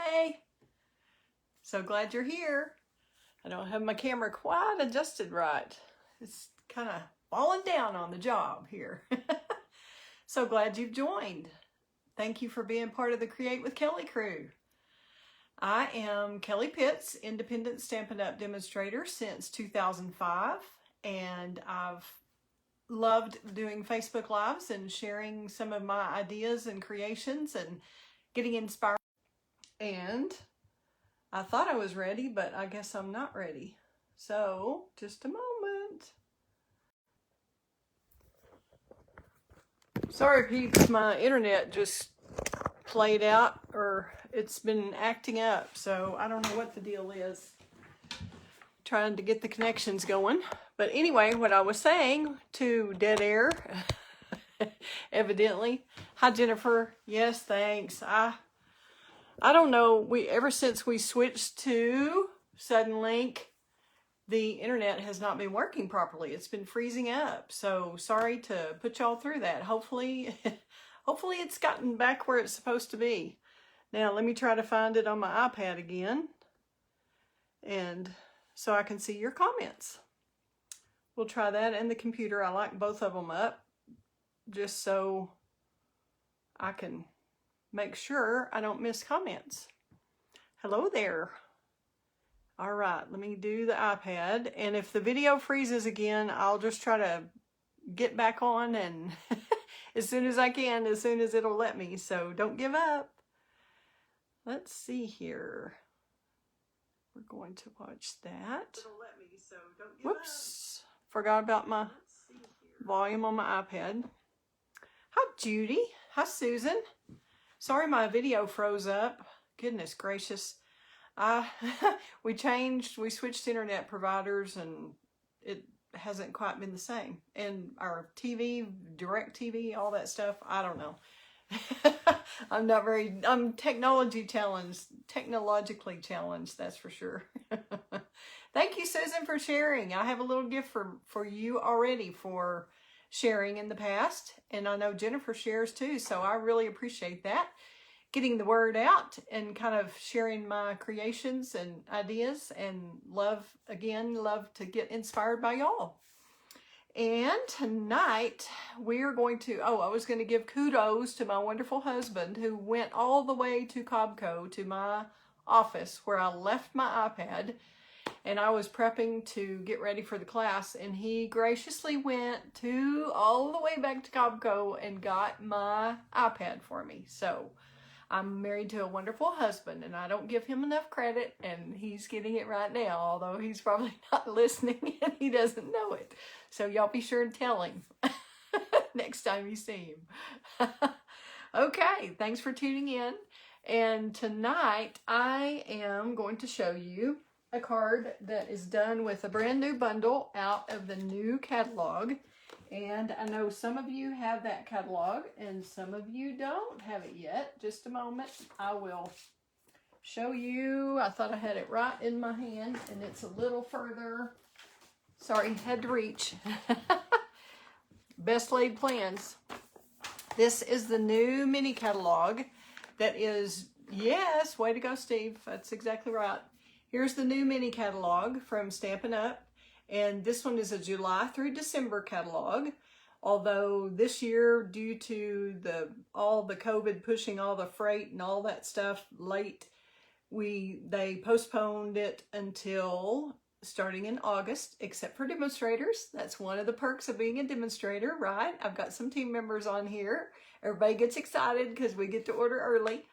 Hi! So glad you're here. I don't have my camera quite adjusted right. It's kind of falling down on the job here. So glad you've joined. Thank you for being part of the Create with Kelley crew. I am Kelley Pitts, independent Stampin' Up demonstrator since 2005, and I've loved doing Facebook Lives and sharing some of my ideas and creations and getting inspired. And I thought I was ready, but I guess I'm not ready. So, just a moment. Sorry peeps, my internet just played out, or it's been acting up, so I don't know what the deal is. Trying to get the connections going. But anyway, what I was saying to dead air, evidently. Hi Jennifer. Yes, thanks. I don't know, ever since we switched to Suddenlink, the internet has not been working properly. It's been freezing up. So sorry to put y'all through that. Hopefully it's gotten back where it's supposed to be. Now let me try to find it on my iPad again, and so I can see your comments. We'll try that and the computer. I like both of them up just so I can make sure I don't miss comments. Hello there. All right, let me do the iPad. And if the video freezes again, I'll just try to get back on and as soon as I can, as soon as it'll let me. So don't give up. Let's see here. We're going to watch that. It'll let me, so don't give Whoops. Up. Forgot about my volume on my iPad. Hi, Judy. Hi, Susan. Sorry my video froze up. Goodness gracious. We switched internet providers and it hasn't quite been the same. And our TV, direct TV, all that stuff, I don't know. I'm technologically challenged, that's for sure. Thank you, Susan, for sharing. I have a little gift for you already for sharing in the past. And I know Jennifer shares too, so I really appreciate that. Getting the word out and kind of sharing my creations and ideas, and love to get inspired by y'all. And tonight we are going to, I was going to give kudos to my wonderful husband who went all the way to Cobco to my office where I left my iPad, and I was prepping to get ready for the class, and he graciously went all the way back to Cobco and got my iPad for me. So I'm married to a wonderful husband, and I don't give him enough credit, and he's getting it right now, although he's probably not listening and he doesn't know it. So y'all be sure and tell him next time you see him. Okay, thanks for tuning in. And tonight I am going to show you a card that is done with a brand new bundle out of the new catalog. And I know some of you have that catalog and some of you don't have it yet. Just a moment. I will show you. I thought I had it right in my hand and it's a little further. Sorry, had to reach. Best laid plans. This is the new mini catalog that is, yes, way to go, Steve. That's exactly right. Here's the new mini catalog from Stampin' Up. And this one is a July through December catalog. Although this year, due to all the COVID pushing all the freight and all that stuff late, they postponed it until starting in August, except for demonstrators. That's one of the perks of being a demonstrator, right? I've got some team members on here. Everybody gets excited because we get to order early.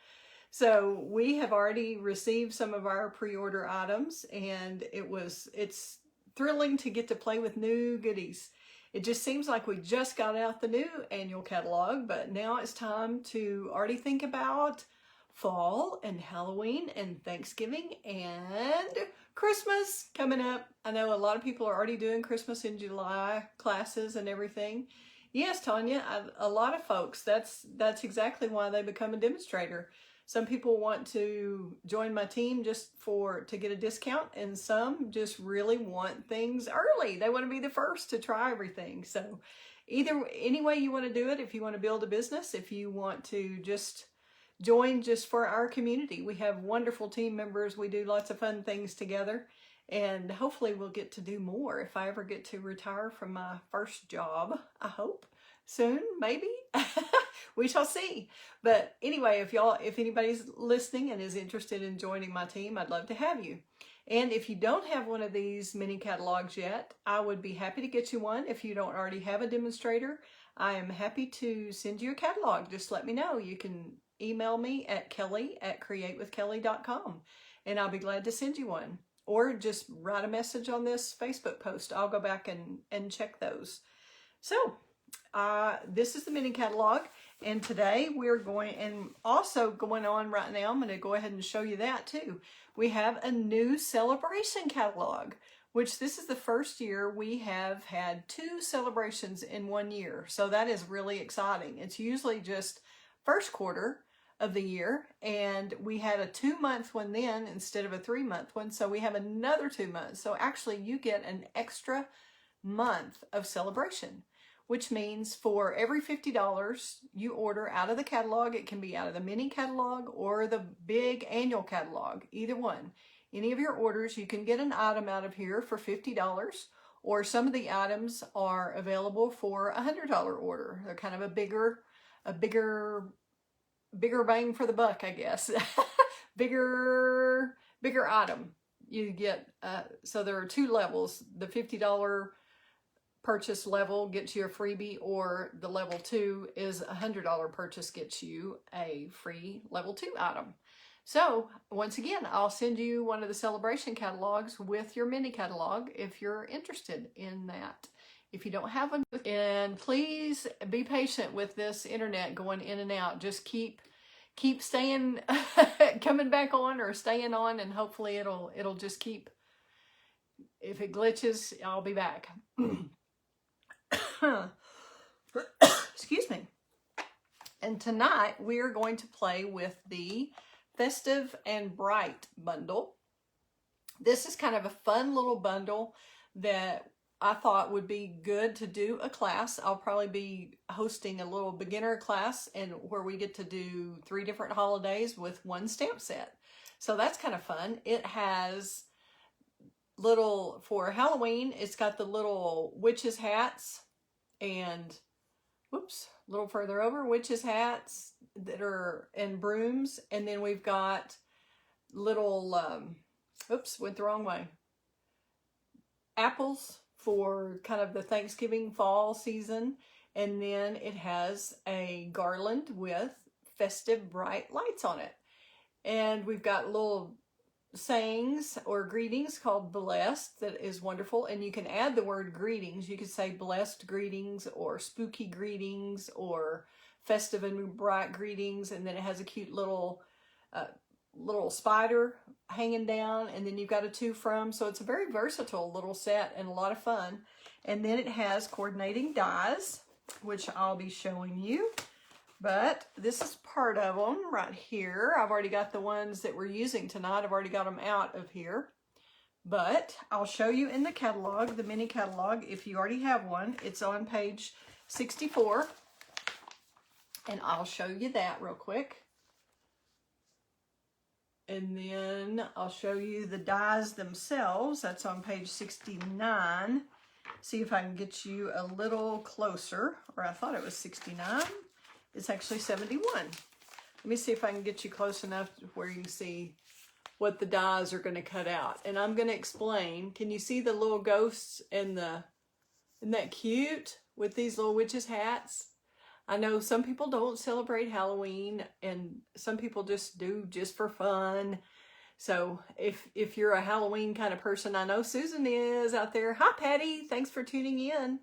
So we have already received some of our pre-order items, and it's thrilling to get to play with new goodies. It just seems like we just got out the new annual catalog, but now it's time to already think about fall and Halloween and Thanksgiving and Christmas coming up. I know a lot of people are already doing Christmas in July classes and everything. Yes, Tanya, a lot of folks, that's exactly why they become a demonstrator. Some people want to join my team just to get a discount, and some just really want things early. They want to be the first to try everything. So any way you want to do it, if you want to build a business, if you want to just join just for our community. We have wonderful team members. We do lots of fun things together, and hopefully we'll get to do more if I ever get to retire from my first job. I hope soon, maybe. We shall see. But anyway, if anybody's listening and is interested in joining my team, I'd love to have you. And if you don't have one of these mini catalogs yet, I would be happy to get you one. If you don't already have a demonstrator, I am happy to send you a catalog. Just let me know. You can email me at kelly@createwithkelley.com, and I'll be glad to send you one. Or just write a message on this Facebook post. I'll go back and check those. So this is the mini catalog, and today we're going, and also going on right now, I'm going to go ahead and show you that too. We have a new celebration catalog, which this is the first year we have had 2 celebrations in 1 year. So that is really exciting. It's usually just first quarter of the year, and we had a 2-month one then instead of a 3-month one. So we have another 2 months. So actually you get an extra month of celebration, which means for every $50 you order out of the catalog, it can be out of the mini catalog or the big annual catalog, either one. Any of your orders, you can get an item out of here for $50, or some of the items are available for a $100 order. They're kind of a bigger bang for the buck, I guess. bigger item. You get, so there are 2 levels. The $50 purchase level gets you a freebie, or the level 2 is a $100 purchase gets you a free level 2 item. So once again, I'll send you one of the celebration catalogs with your mini catalog if you're interested in that. If you don't have one, and please be patient with this internet going in and out. Just keep staying, coming back on or staying on, and hopefully it'll just keep. If it glitches, I'll be back. Excuse me. And tonight we are going to play with the Festive and Bright Bundle. This is kind of a fun little bundle that I thought would be good to do a class. I'll probably be hosting a little beginner class, and where we get to do 3 different holidays with 1 stamp set. So that's kind of fun. It has little, for Halloween, it's got the little witches hats, and whoops, a little further over, witches hats that are, and brooms, and then we've got little oops, went the wrong way, apples for kind of the Thanksgiving fall season, and then it has a garland with festive bright lights on it. And we've got little sayings or greetings called blessed that is wonderful, and you can add the word greetings. You could say blessed greetings or spooky greetings or festive and bright greetings, and then it has a cute little spider hanging down, and then you've got a to from. So it's a very versatile little set and a lot of fun. And then it has coordinating dies, which I'll be showing you. But this is part of them right here. I've already got the ones that we're using tonight. I've already got them out of here. But I'll show you in the catalog, the mini catalog, if you already have one. It's on page 64. And I'll show you that real quick. And then I'll show you the dies themselves. That's on page 69. See if I can get you a little closer. Or I thought it was 69. It's actually 71. Let me see if I can get you close enough to where you can see what the dies are going to cut out. And I'm going to explain. Can you see the little ghosts and isn't that cute with these little witches hats? I know some people don't celebrate Halloween, and some people just do just for fun. So if you're a Halloween kind of person, I know Susan is out there. Hi, Patty. Thanks for tuning in.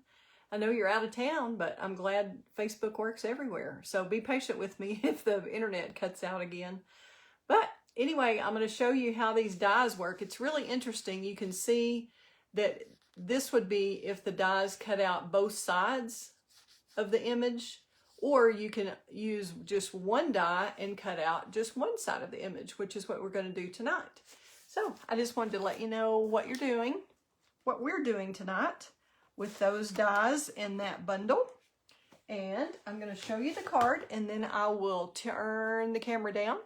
I know you're out of town, but I'm glad Facebook works everywhere. So be patient with me if the internet cuts out again. But anyway, I'm going to show you how these dies work. It's really interesting. You can see that this would be if the dies cut out both sides of the image, or you can use just one die and cut out just one side of the image, which is what we're going to do tonight. So I just wanted to let you know what we're doing tonight with those dies in that bundle. And I'm going to show you the card, and then I will turn the camera down.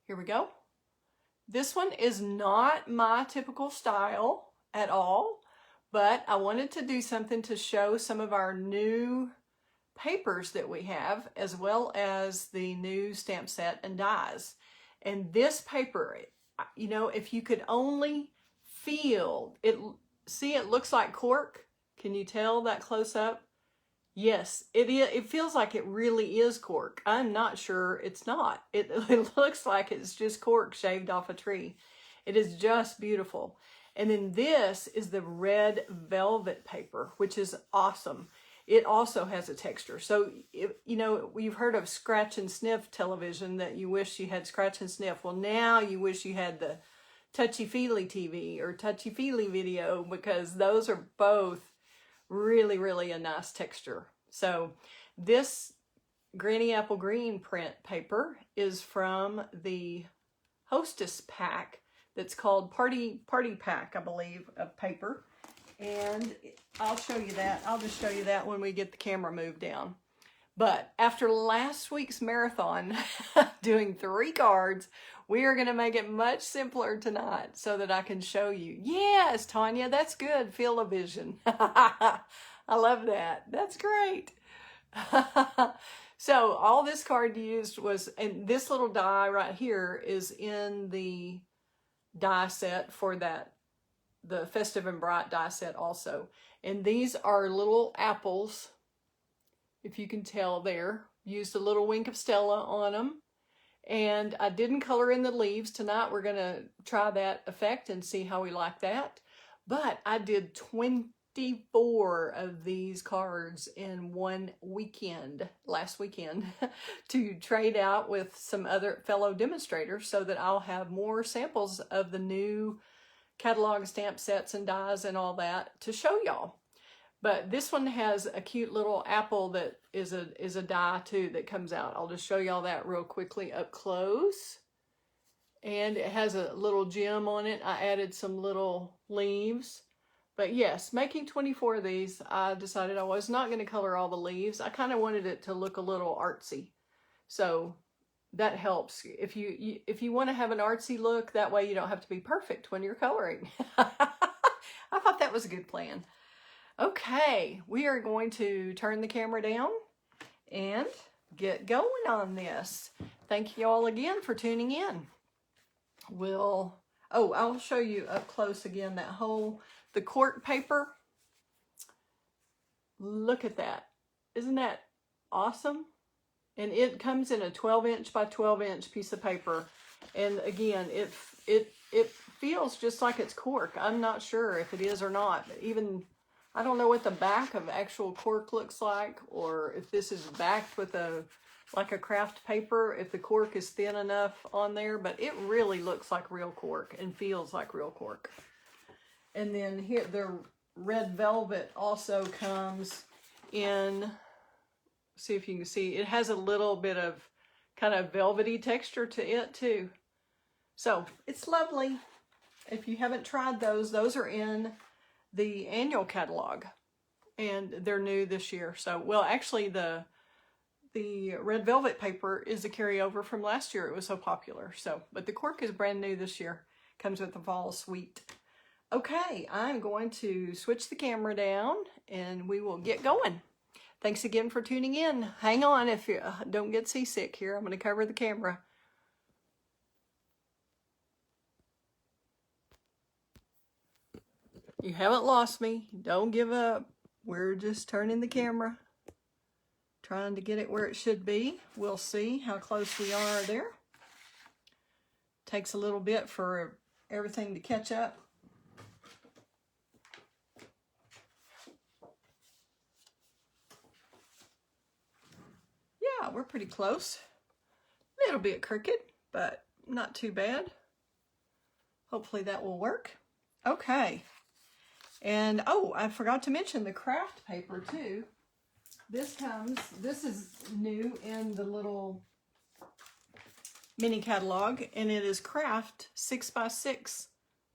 Here we go. This one is not my typical style at all, but I wanted to do something to show some of our new papers that we have, as well as the new stamp set and dies. And this paper, you know, if you could only feel it, see, it looks like cork. Can you tell that close up? Yes, it feels like it really is cork. I'm not sure it's not. It looks like it's just cork shaved off a tree. It is just beautiful. And then this is the red velvet paper, which is awesome. It also has a texture. So, you know, you've heard of scratch and sniff television, that you wish you had scratch and sniff. Well, now you wish you had the touchy-feely TV or touchy-feely video, because those are both really, really a nice texture. So this Granny Apple Green print paper is from the Hostess pack that's called Party Pack, I believe, of paper. And I'll show you that. I'll just show you that when we get the camera moved down. But after last week's marathon, doing 3 cards, we are going to make it much simpler tonight so that I can show you. Yes, Tanya, that's good. Feel-o-vision. I love that. That's great. So all this card used was, and this little die right here is in the die set for that, the Festive and Bright die set also. And these are little apples, if you can tell there. Used a little wink of Stella on them. And I didn't color in the leaves. Tonight we're going to try that effect and see how we like that. But I did 24 of these cards in one weekend, last weekend, to trade out with some other fellow demonstrators so that I'll have more samples of the new catalog stamp sets and dies and all that to show y'all. But this one has a cute little apple that is a die too that comes out. I'll just show y'all that real quickly up close. And it has a little gem on it. I added some little leaves. But yes, making 24 of these, I decided I was not going to color all the leaves. I kind of wanted it to look a little artsy. So that helps. If you want to have an artsy look, that way you don't have to be perfect when you're coloring. I thought that was a good plan. Okay, we are going to turn the camera down and get going on this. Thank you all again for tuning in. I'll show you up close again the cork paper. Look at that. Isn't that awesome? And it comes in a 12-inch by 12-inch piece of paper. And again, it feels just like it's cork. I'm not sure if it is or not. Even I don't know what the back of actual cork looks like, or if this is backed with like a craft paper, if the cork is thin enough on there, but it really looks like real cork and feels like real cork. And then here, the red velvet also comes in, see if you can see, it has a little bit of kind of velvety texture to it too. So it's lovely. If you haven't tried those are in the annual catalog, and they're new this year. So, well, actually the red velvet paper is a carryover from last year. It was so popular. So, but the cork is brand new this year. Comes with the fall suite. Okay, I'm going to switch the camera down and we will get going. Thanks again for tuning in. Hang on if you don't get seasick here. I'm going to cover the camera. You haven't lost me. Don't give up. We're just turning the camera, trying to get it where it should be. We'll see how close we are there. Takes a little bit for everything to catch up. Yeah, we're pretty close. A little bit crooked, but not too bad. Hopefully that will work. Okay. And, oh, I forgot to mention the craft paper, too. This is new in the little mini catalog, and it is craft 6x6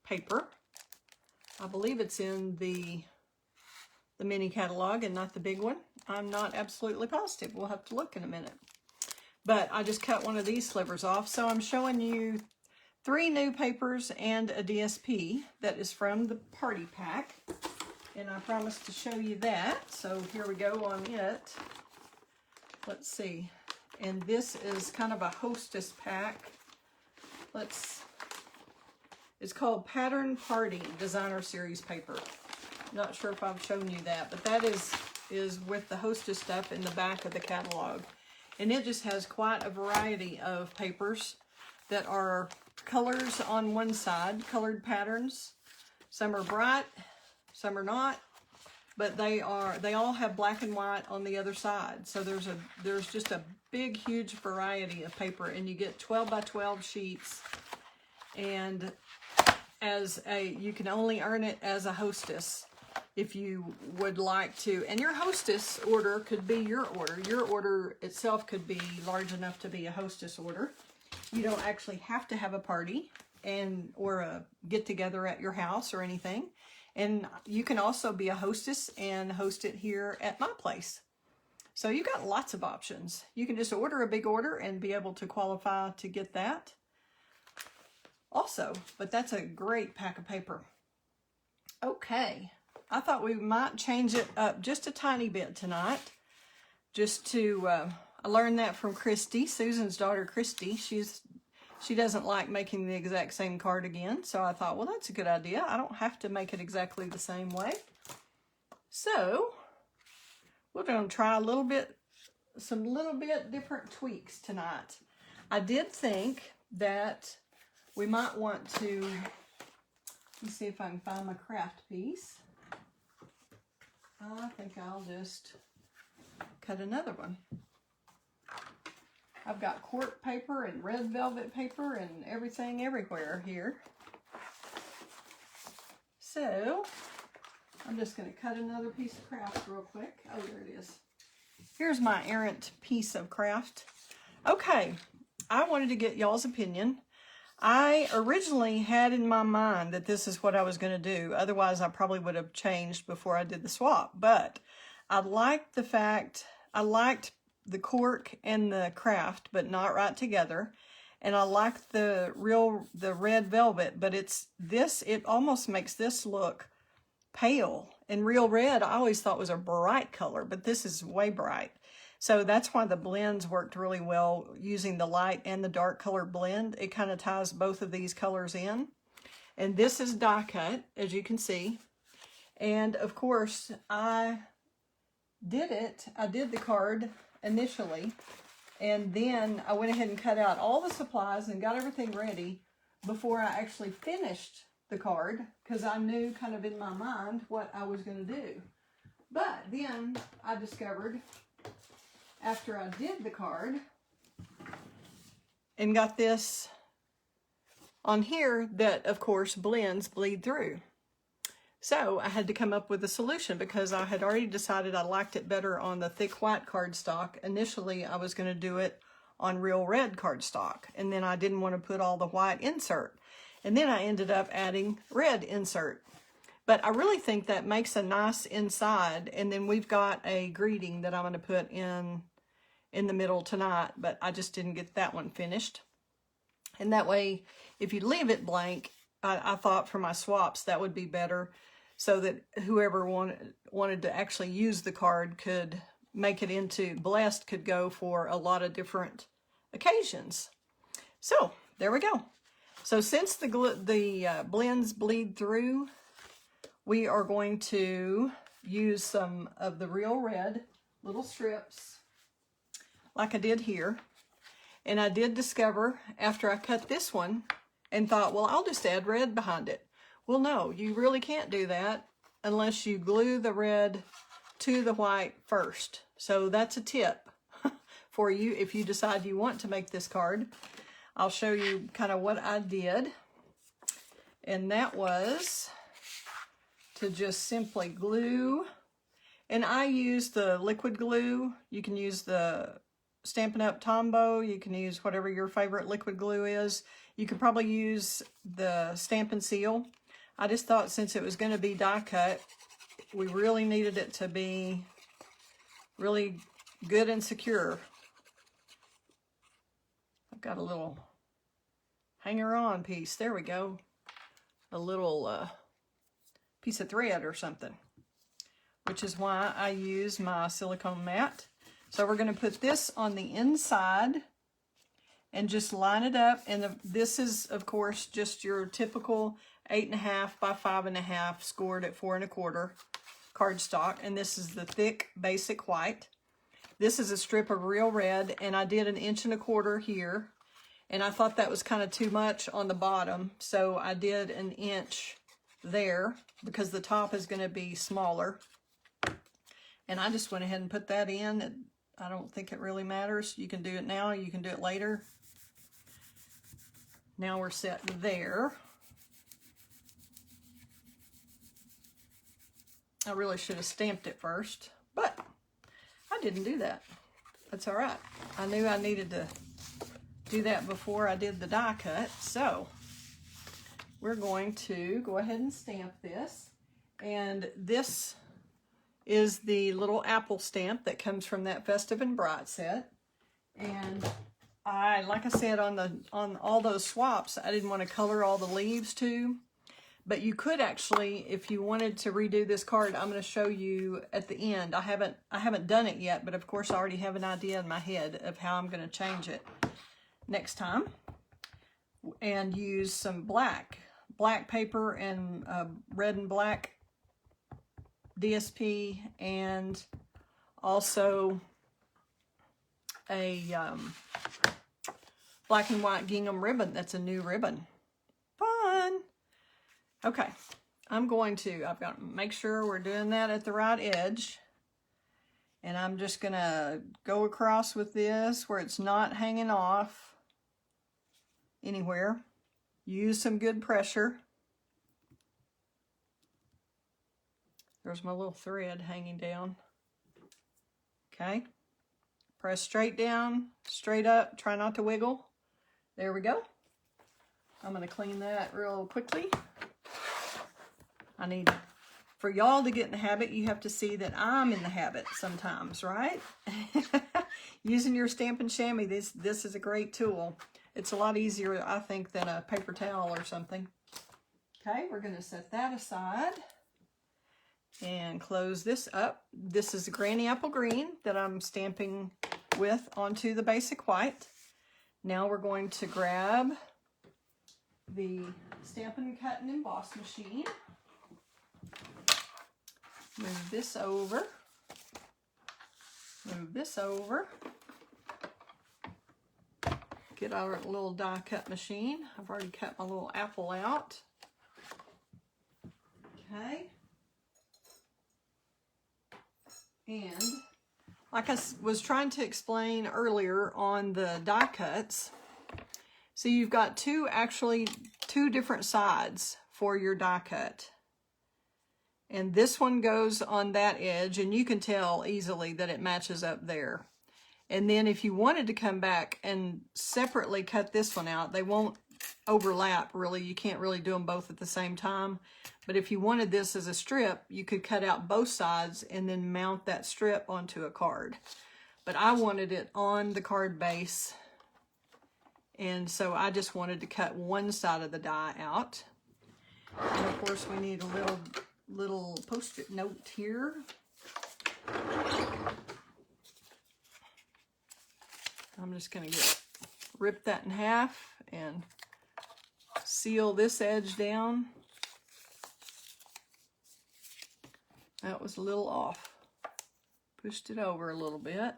paper. I believe it's in the mini catalog and not the big one. I'm not absolutely positive. We'll have to look in a minute. But I just cut one of these slivers off. So I'm showing you 3 new papers and a DSP that is from the party pack. And I promised to show you that. So here we go on it. Let's see. And this is kind of a hostess pack. It's called Pattern Party Designer Series paper. Not sure if I've shown you that, but that is with the hostess stuff in the back of the catalog. And it just has quite a variety of papers that are colors on one side, colored patterns. Some are bright, some are not, but they all have black and white on the other side. So there's just a big, huge variety of paper, and you get 12 by 12 sheets. And you can only earn it as a hostess if you would like to. And your hostess order could be your order. Your order itself could be large enough to be a hostess order. You don't actually have to have a party or a get-together at your house or anything. And you can also be a hostess and host it here at my place. So you've got lots of options. You can just order a big order and be able to qualify to get that also. But that's a great pack of paper. Okay, I thought we might change it up just a tiny bit tonight. Just to, I learned that from Christy, Susan's daughter Christy. She doesn't like making the exact same card again. So I thought, well, that's a good idea. I don't have to make it exactly the same way. So we're going to try some little bit different tweaks tonight. I did think that we might want to, let me see if I can find my craft piece. I think I'll just cut another one. I've got Cork paper and red velvet paper and everything everywhere here. So I'm just going to cut another piece of craft real quick. Oh, there it is. Here's my errant piece of craft. Okay, I wanted to get y'all's opinion. I originally had in my mind that this is what I was going to do. Otherwise, I probably would have changed before I did the swap. But I liked the fact, I liked the cork and the craft, but not right together. And I like the red velvet, but it almost makes this look pale. And real red, I always thought was a bright color, but this is way bright. So that's why the blends worked really well, using the light and the dark color blend. It kind of ties both of these colors in. And this is die cut, as you can see. And of course, I did the card initially, and then I went ahead and cut out all the supplies and got everything ready before I actually finished the card, because I knew kind of in my mind what I was going to do. But then I discovered, after I did the card and got this on here, that of course blends bleed through. So I had to come up with a solution, because I had already decided I liked it better on the thick white cardstock. Initially, I was going to do it on real red cardstock, and then I didn't want to put all the white insert. And then I ended up adding red insert. But I really think that makes a nice inside. And then we've got a greeting that I'm going to put in the middle tonight, but I just didn't get that one finished. And that way, if you leave it blank, I thought for my swaps that would be better, so that whoever wanted to actually use the card could make it into blessed, could go for a lot of different occasions. So there we go. So since the blends bleed through, we are going to use some of the real red little strips like I did here. And I did discover after I cut this one and thought, well, I'll just add red behind it. Well, no, you really can't do that unless you glue the red to the white first. So that's a tip for you if you decide you want to make this card. I'll show you kind of what I did. And that was to just simply glue. And I used the liquid glue. You can use the Stampin' Up Tombow. You can use whatever your favorite liquid glue is. You could probably use the Stampin' Seal. I just thought since it was going to be die cut, we really needed it to be really good and secure. I've got a little hanger-on piece. There we go. A little piece of thread or something, which is why I use my silicone mat. So we're going to put this on the inside and just line it up. And this is, of course, just your typical 8.5 by 5.5 scored at 4 1/4 cardstock. And this is the thick basic white. This is a strip of real red, and I did 1 1/4 here. And I thought that was kind of too much on the bottom, so I did 1 inch there because the top is going to be smaller. And I just went ahead and put that in. I don't think it really matters. You can do it now, you can do it later. Now we're set there. I really should have stamped it first, but I didn't do that. That's all right. I knew I needed to do that before I did the die cut, so we're going to go ahead and stamp this. And this is the little apple stamp that comes from that Festive and Bright set. And like I said, on all those swaps, I didn't want to color all the leaves too. But you could actually, if you wanted to redo this card, I'm going to show you at the end. I haven't done it yet, but of course I already have an idea in my head of how I'm going to change it next time. And use some black paper and red and black DSP, and also a black and white gingham ribbon. That's a new ribbon. Fun! Okay, I've got to make sure we're doing that at the right edge. And I'm just going to go across with this where it's not hanging off anywhere. Use some good pressure. There's my little thread hanging down. Okay. Press straight down, straight up. Try not to wiggle. There we go. I'm going to clean that real quickly. For y'all to get in the habit, you have to see that I'm in the habit sometimes, right? Using your Stampin' Chamois, this is a great tool. It's a lot easier, I think, than a paper towel or something. Okay, we're going to set that aside and close this up. This is the Granny Apple Green that I'm stamping with onto the basic white. Now we're going to grab the Stampin' Cut and Emboss machine. Move this over. Move this over. Get our little die cut machine. I've already cut my little apple out. Okay. And like I was trying to explain earlier on the die cuts, so you've got two different sides for your die cut. And this one goes on that edge, and you can tell easily that it matches up there. And then if you wanted to come back and separately cut this one out, they won't overlap really. You can't really do them both at the same time. But if you wanted this as a strip, you could cut out both sides and then mount that strip onto a card. But I wanted it on the card base, and so I just wanted to cut one side of the die out. And of course we need a little post-it note here. I'm just going to rip that in half and seal this edge down. That was a little off. Pushed it over a little bit.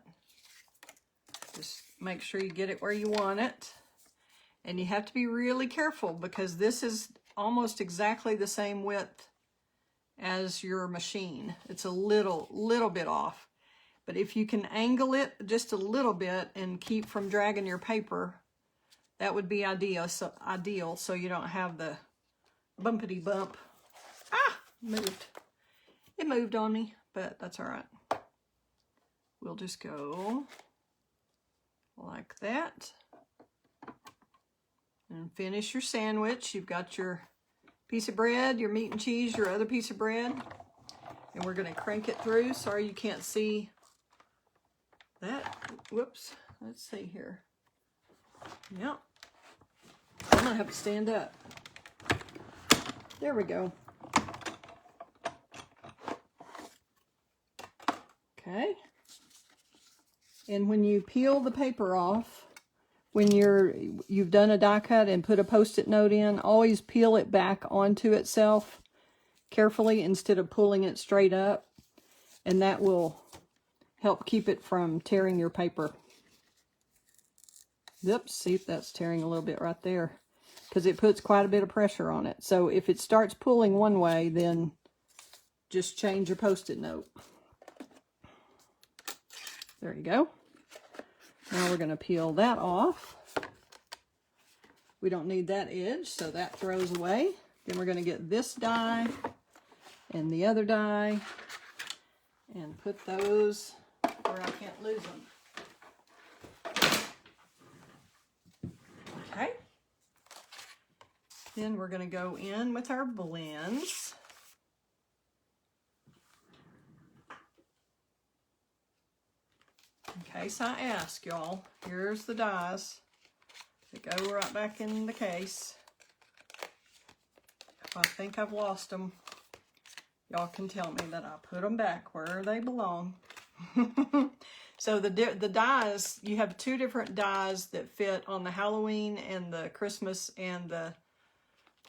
Just make sure you get it where you want it. And you have to be really careful because this is almost exactly the same width as your machine. It's a little bit off. But if you can angle it just a little bit and keep from dragging your paper, that would be ideal so you don't have the bumpity bump. Ah, moved. It moved on me, but that's all right. We'll just go like that. And finish your sandwich. You've got your piece of bread, your meat and cheese, your other piece of bread. And we're going to crank it through. Sorry you can't see whoops, let's see here. Yep. I'm gonna have to stand up. There we go. Okay. And when you peel the paper off, when you've done a die cut and put a Post-it note in, always peel it back onto itself carefully instead of pulling it straight up, and that will help keep it from tearing your paper. Oops, see, that's tearing a little bit right there because it puts quite a bit of pressure on it. So if it starts pulling one way, then just change your Post-it note. There you go. Now we're going to peel that off. We don't need that edge, so that throws away. Then we're going to get this die and the other die and put those where I can't lose them. Okay. Then we're going to go in with our blends. In case I ask y'all, here's the dies that go right back in the case. If I think I've lost them, y'all can tell me that I put them back where they belong. So the dies, you have two different dies that fit on the Halloween and the Christmas and the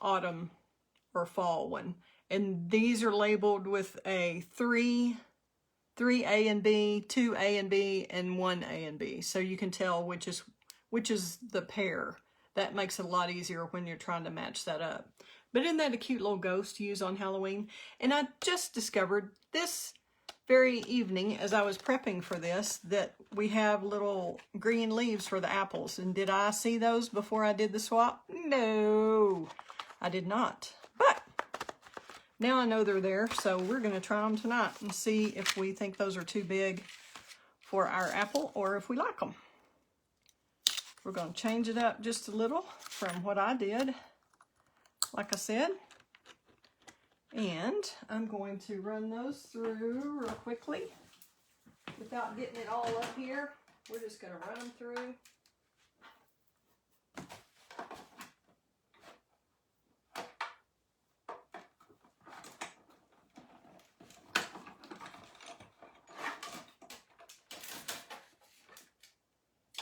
autumn or fall one. And these are labeled with a 3 A and B, 2 A and B, and 1 A and B. So you can tell which is the pair. That makes it a lot easier when you're trying to match that up. But isn't that a cute little ghost to use on Halloween? And I just discovered this very evening as I was prepping for this that we have little green leaves for the apples. And did I see those before I did the swap? No, I did not. But now I know they're there, so we're going to try them tonight and see if we think those are too big for our apple or if we like them. We're going to change it up just a little from what I did, like I said. And I'm going to run those through real quickly without getting it all up here. We're just going to run them through.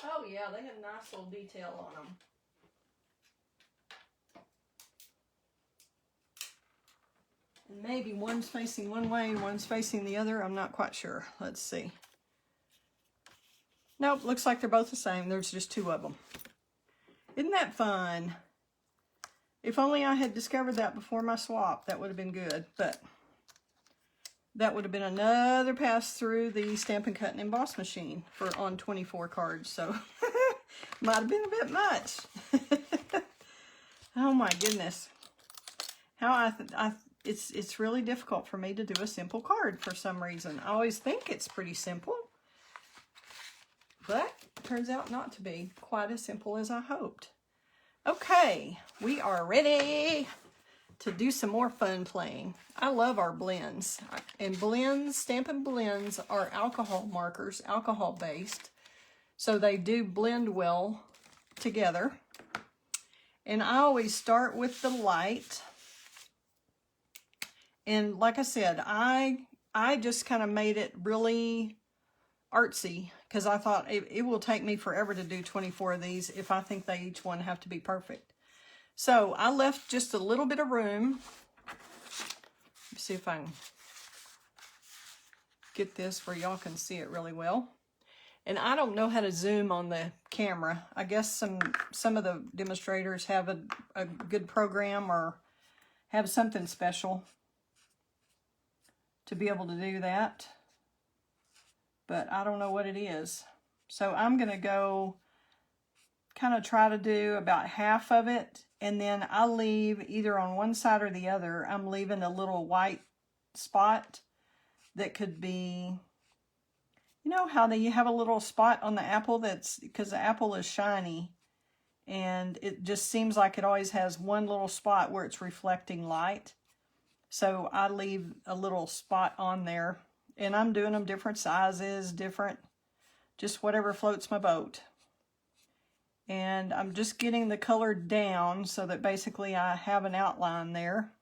Oh yeah, they have a nice little detail on them. And maybe one's facing one way and one's facing the other. I'm not quite sure. Let's see. Nope, looks like they're both the same. There's just two of them. Isn't that fun? If only I had discovered that before my swap, that would have been good. But that would have been another pass through the Stampin' Cut and Emboss machine on 24 cards. So might have been a bit much. Oh my goodness. How it's really difficult for me to do a simple card for some reason. I always think it's pretty simple, but it turns out not to be quite as simple as I hoped. Okay, we are ready to do some more fun playing. I love our blends. And blends, Stampin' Blends are alcohol markers, alcohol based. So they do blend well together. And I always start with the light. And like I said, I just kind of made it really artsy because I thought it will take me forever to do 24 of these if I think they each one have to be perfect. So I left just a little bit of room. Let's see if I can get this where y'all can see it really well. And I don't know how to zoom on the camera. I guess some of the demonstrators have a good program or have something special to be able to do that. But I don't know what it is. So I'm going to go kind of try to do about half of it. And then I'll leave either on one side or the other. I'm leaving a little white spot that could be, you know how you have a little spot on the apple that's, because the apple is shiny. And it just seems like it always has one little spot where it's reflecting light. So I leave a little spot on there. And I'm doing them different sizes, different just whatever floats my boat. And I'm just getting the color down so that basically I have an outline there.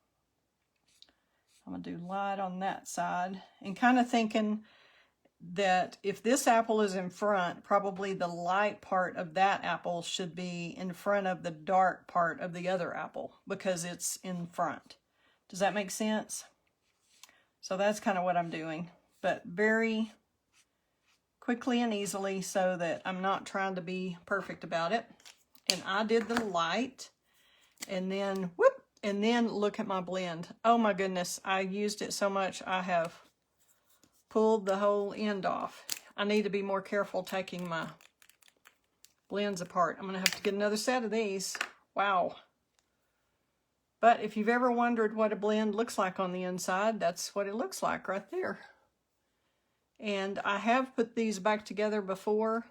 I'm going to do light on that side, and kind of thinking that if this apple is in front, probably the light part of that apple should be in front of the dark part of the other apple because it's in front. Does that make sense? So that's kind of what I'm doing, but very quickly and easily so that I'm not trying to be perfect about it. And I did the light, and then whoop, and then look at my blend. Oh my goodness, I used it so much I have pulled the whole end off. I need to be more careful taking my blends apart. I'm going to have to get another set of these. Wow. But if you've ever wondered what a blend looks like on the inside, that's what it looks like right there. And I have put these back together before.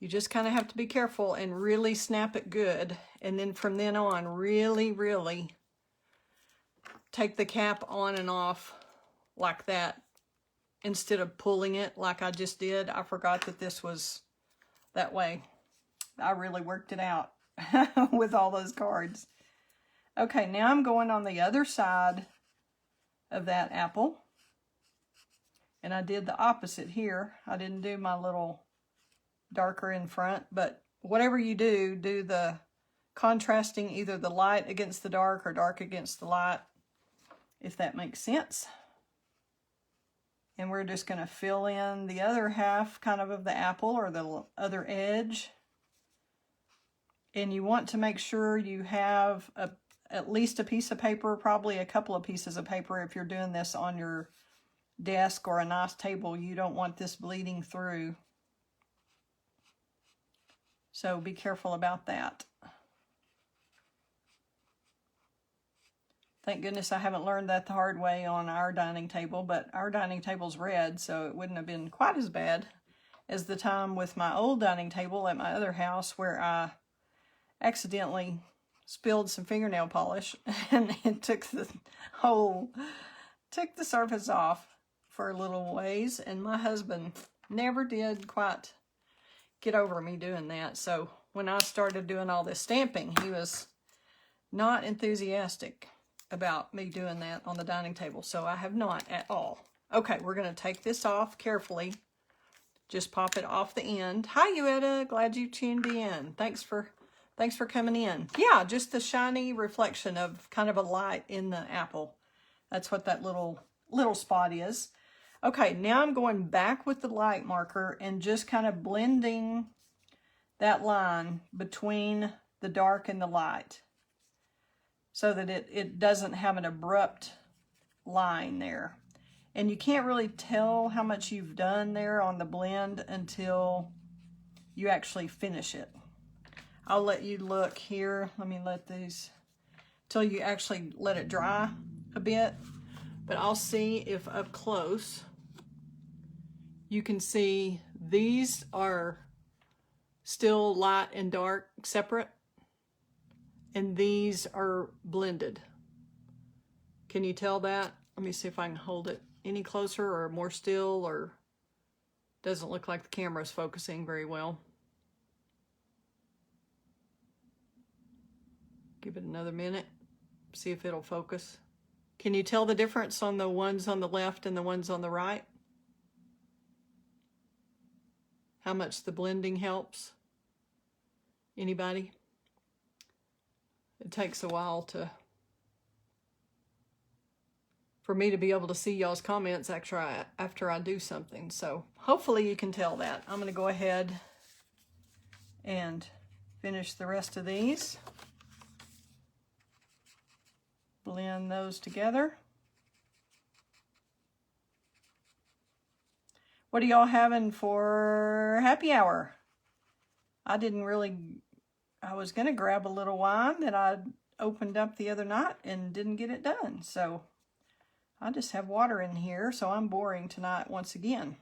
You just kind of have to be careful and really snap it good. And then from then on, really, really take the cap on and off like that instead of pulling it like I just did. I forgot that this was that way. I really worked it out with all those cards. Okay, now I'm going on the other side of that apple. And I did the opposite here. I didn't do my little darker in front, but whatever you do, do the contrasting, either the light against the dark or dark against the light, if that makes sense. And we're just going to fill in the other half kind of the apple or the other edge. And you want to make sure you have at least a piece of paper, probably a couple of pieces of paper if you're doing this on your desk or a nice table. You don't want this bleeding through. So be careful about that. Thank goodness I haven't learned that the hard way on our dining table, but our dining table's red, so it wouldn't have been quite as bad as the time with my old dining table at my other house where I accidentally spilled some fingernail polish and it took the surface off for a little ways, and my husband never did quite get over me doing that. So when I started doing all this stamping, he was not enthusiastic about me doing that on the dining table. So I have not at all. Okay, we're going to take this off carefully. Just pop it off the end. Hi, Uetta. Glad you tuned in. Thanks for coming in. Yeah, just the shiny reflection of kind of a light in the apple. That's what that little spot is. Okay, now I'm going back with the light marker and just kind of blending that line between the dark and the light so that it doesn't have an abrupt line there. And you can't really tell how much you've done there on the blend until you actually finish it. I'll let you look here. Let me let these, till you actually let it dry a bit. But I'll see if up close you can see these are still light and dark separate, and these are blended. Can you tell that? Let me see if I can hold it any closer or more still, or doesn't look like the camera's focusing very well. Give it another minute, see if it'll focus. Can you tell the difference on the ones on the left and the ones on the right? How much the blending helps? Anybody? It takes a while for me to be able to see y'all's comments after I do something. So hopefully you can tell that. I'm going to go ahead and finish the rest of these. Blend those together. What are y'all having for happy hour? I was going to grab a little wine that I opened up the other night and didn't get it done. So I just have water in here, so I'm boring tonight once again.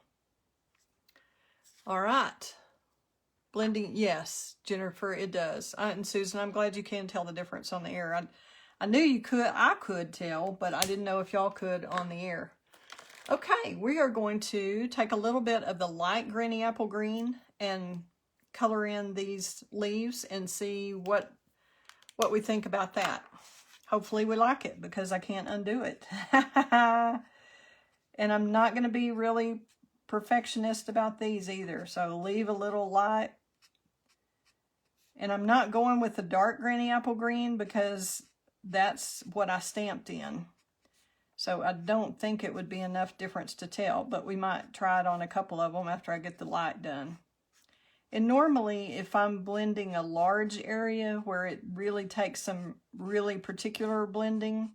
All right. Blending, yes, Jennifer, it does. And Susan, I'm glad you can tell the difference on the air. I knew you could, I could tell, but I didn't know if y'all could on the air. Okay, we are going to take a little bit of the light granny apple green and color in these leaves and see what we think about that. Hopefully we like it, because I can't undo it. And I'm not going to be really perfectionist about these either, so leave a little light. And I'm not going with the dark granny apple green because that's what I stamped in. So I don't think it would be enough difference to tell, but we might try it on a couple of them after I get the light done. And normally, if I'm blending a large area where it really takes some really particular blending,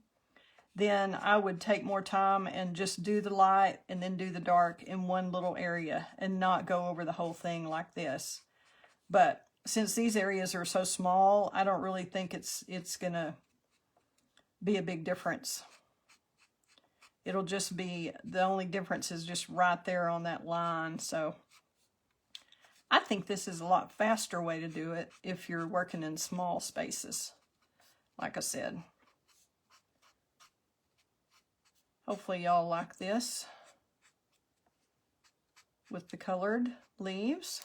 then I would take more time and just do the light and then do the dark in one little area and not go over the whole thing like this. But since these areas are so small, I don't really think it's gonna be a big difference. It'll just be, the only difference is just right there on that line. So I think this is a lot faster way to do it if you're working in small spaces, like I said. Hopefully y'all like this with the colored leaves.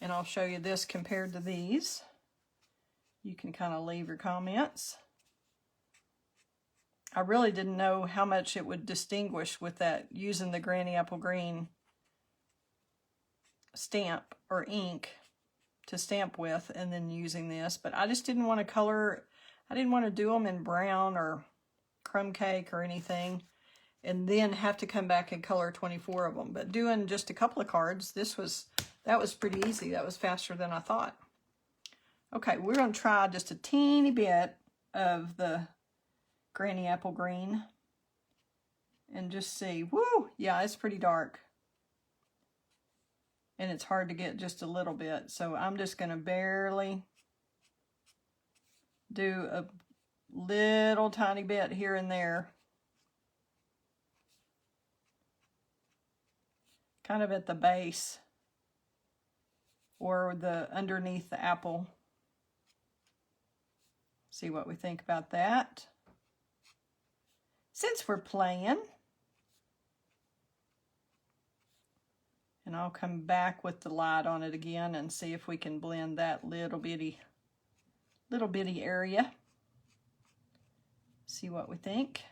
And I'll show you this compared to these. You can kind of leave your comments. I really didn't know how much it would distinguish with that, using the granny apple green stamp or ink to stamp with and then using this. But I just didn't want to color, I didn't want to do them in brown or crumb cake or anything and then have to come back and color 24 of them. But doing just a couple of cards, that was pretty easy. That was faster than I thought. Okay, we're going to try just a teeny bit of the granny apple green and just see. Woo! Yeah, it's pretty dark. And it's hard to get just a little bit. So I'm just going to barely do a little tiny bit here and there. Kind of at the base or the underneath the apple. See what we think about that. Since we're playing, and I'll come back with the light on it again and see if we can blend that little bitty area. See what we think.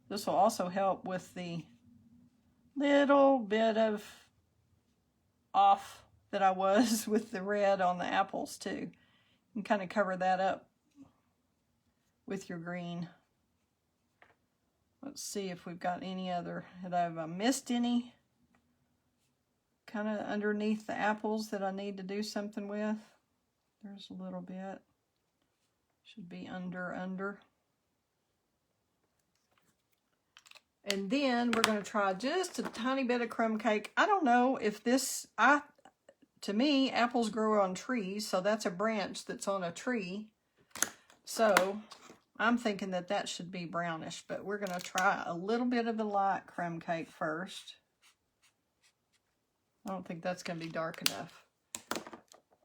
This will also help with the little bit of off that I was with the red on the apples too. And kind of cover that up with your green. Let's see if we've got any other, have I missed any kind of underneath the apples that I need to do something with? There's a little bit. Should be under. And then we're going to try just a tiny bit of crumb cake. I don't know if this, to me, apples grow on trees, so that's a branch that's on a tree. So I'm thinking that that should be brownish, but we're going to try a little bit of the light crumb cake first. I don't think that's going to be dark enough.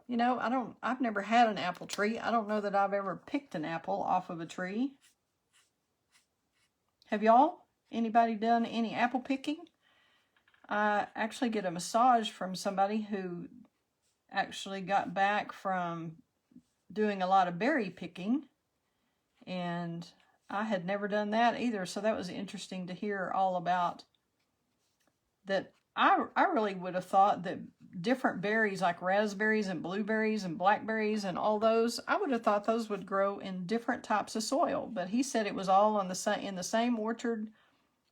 You know, I've never had an apple tree. I don't know that I've ever picked an apple off of a tree. Have y'all? Anybody done any apple picking? I actually get a massage from somebody who actually got back from doing a lot of berry picking. And I had never done that either. So that was interesting to hear all about that. I really would have thought that different berries like raspberries and blueberries and blackberries and all those, I would have thought those would grow in different types of soil. But he said it was all on in the same orchard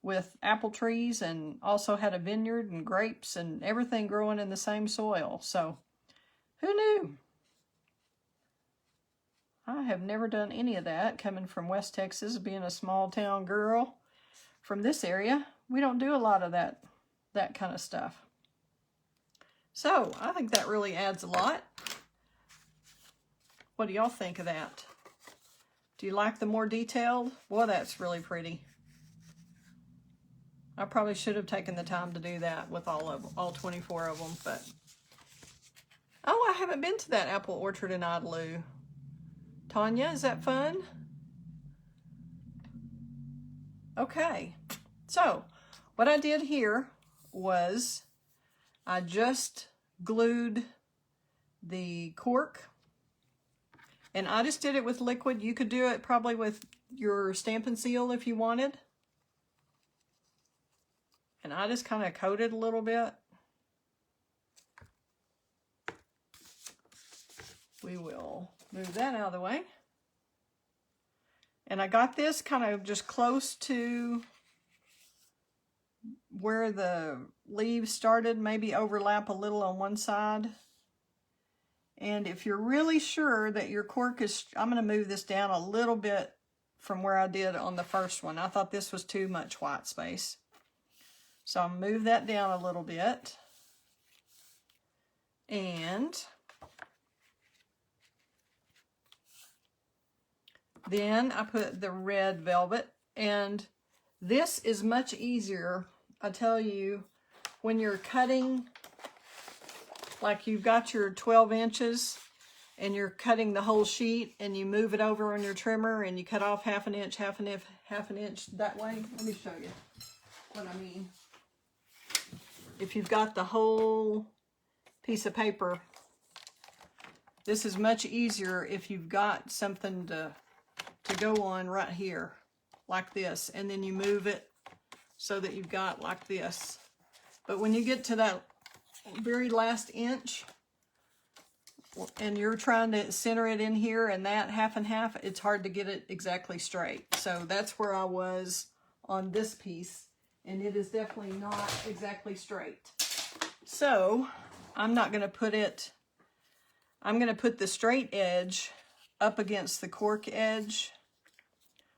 with apple trees, and also had a vineyard and grapes and everything growing in the same soil. So who knew? I have never done any of that, coming from West Texas, being a small town girl from this area. We don't do a lot of that kind of stuff. So I think that really adds a lot. What do y'all think of that? Do you like the more detailed? Boy, that's really pretty. I probably should have taken the time to do that with all 24 of them, but oh, I haven't been to that apple orchard in Idalou. Tanya, is that fun? Okay, so what I did here was I just glued the cork, and I just did it with liquid. You could do it probably with your Stampin' Seal if you wanted. And I just kind of coated a little bit. We will move that out of the way. And I got this kind of just close to where the leaves started, maybe overlap a little on one side. And if you're really sure that your cork is, I'm going to move this down a little bit from where I did on the first one. I thought this was too much white space. So I'll move that down a little bit. And then I put the red velvet, and this is much easier, I tell you, when you're cutting, like you've got your 12 inches and you're cutting the whole sheet and you move it over on your trimmer and you cut off half an inch that way. Let me show you what I mean. If you've got the whole piece of paper, this is much easier if you've got something to go on right here, like this, and then you move it so that you've got like this. But when you get to that very last inch, and you're trying to center it in here and that half and half, it's hard to get it exactly straight. So that's where I was on this piece, and it is definitely not exactly straight. So I'm not going to put it, I'm going to put the straight edge up against the cork edge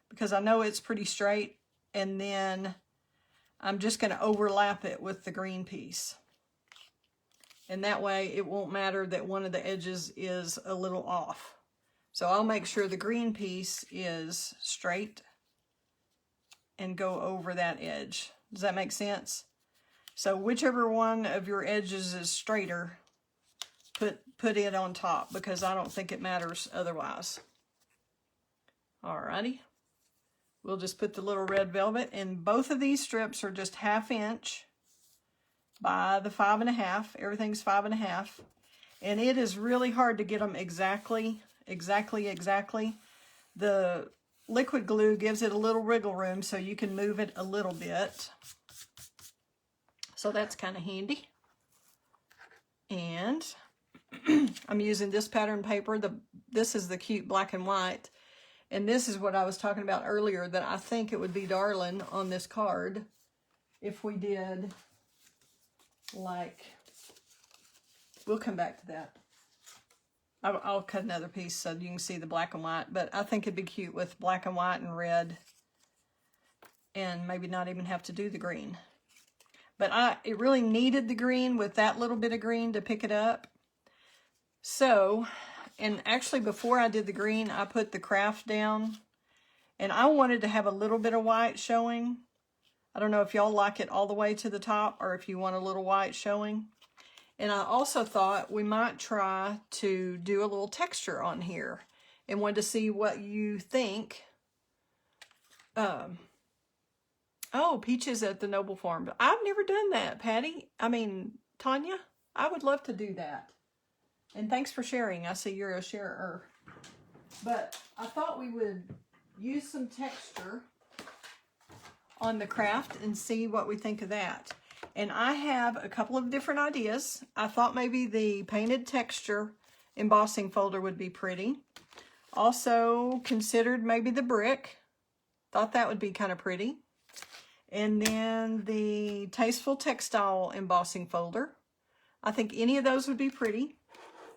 because I know it's pretty straight, and then I'm just going to overlap it with the green piece. And that way it won't matter that one of the edges is a little off. So I'll make sure the green piece is straight and go over that edge. Does that make sense? So whichever one of your edges is straighter, put it on top, because I don't think it matters otherwise. Alrighty. We'll just put the little red velvet, and both of these strips are just 1/2 inch by the 5.5. Everything's 5.5. And it is really hard to get them exactly. The liquid glue gives it a little wriggle room so you can move it a little bit. So that's kind of handy. And I'm using this pattern paper. This is the cute black and white. And this is what I was talking about earlier, that I think it would be darling on this card if we did, like, we'll come back to that. I'll cut another piece so you can see the black and white, but I think it'd be cute with black and white and red, and maybe not even have to do the green. But it really needed the green with that little bit of green to pick it up. So, and actually before I did the green, I put the craft down, and I wanted to have a little bit of white showing. I don't know if y'all like it all the way to the top or if you want a little white showing. And I also thought we might try to do a little texture on here, and wanted to see what you think. Oh, peaches at the Noble Farm. I've never done that, Patty. I mean, Tanya, I would love to do that. And thanks for sharing. I see you're a sharer. But I thought we would use some texture on the craft and see what we think of that. And I have a couple of different ideas. I thought maybe the painted texture embossing folder would be pretty. Also considered maybe the brick. Thought that would be kind of pretty. And then the Tasteful Textile embossing folder. I think any of those would be pretty.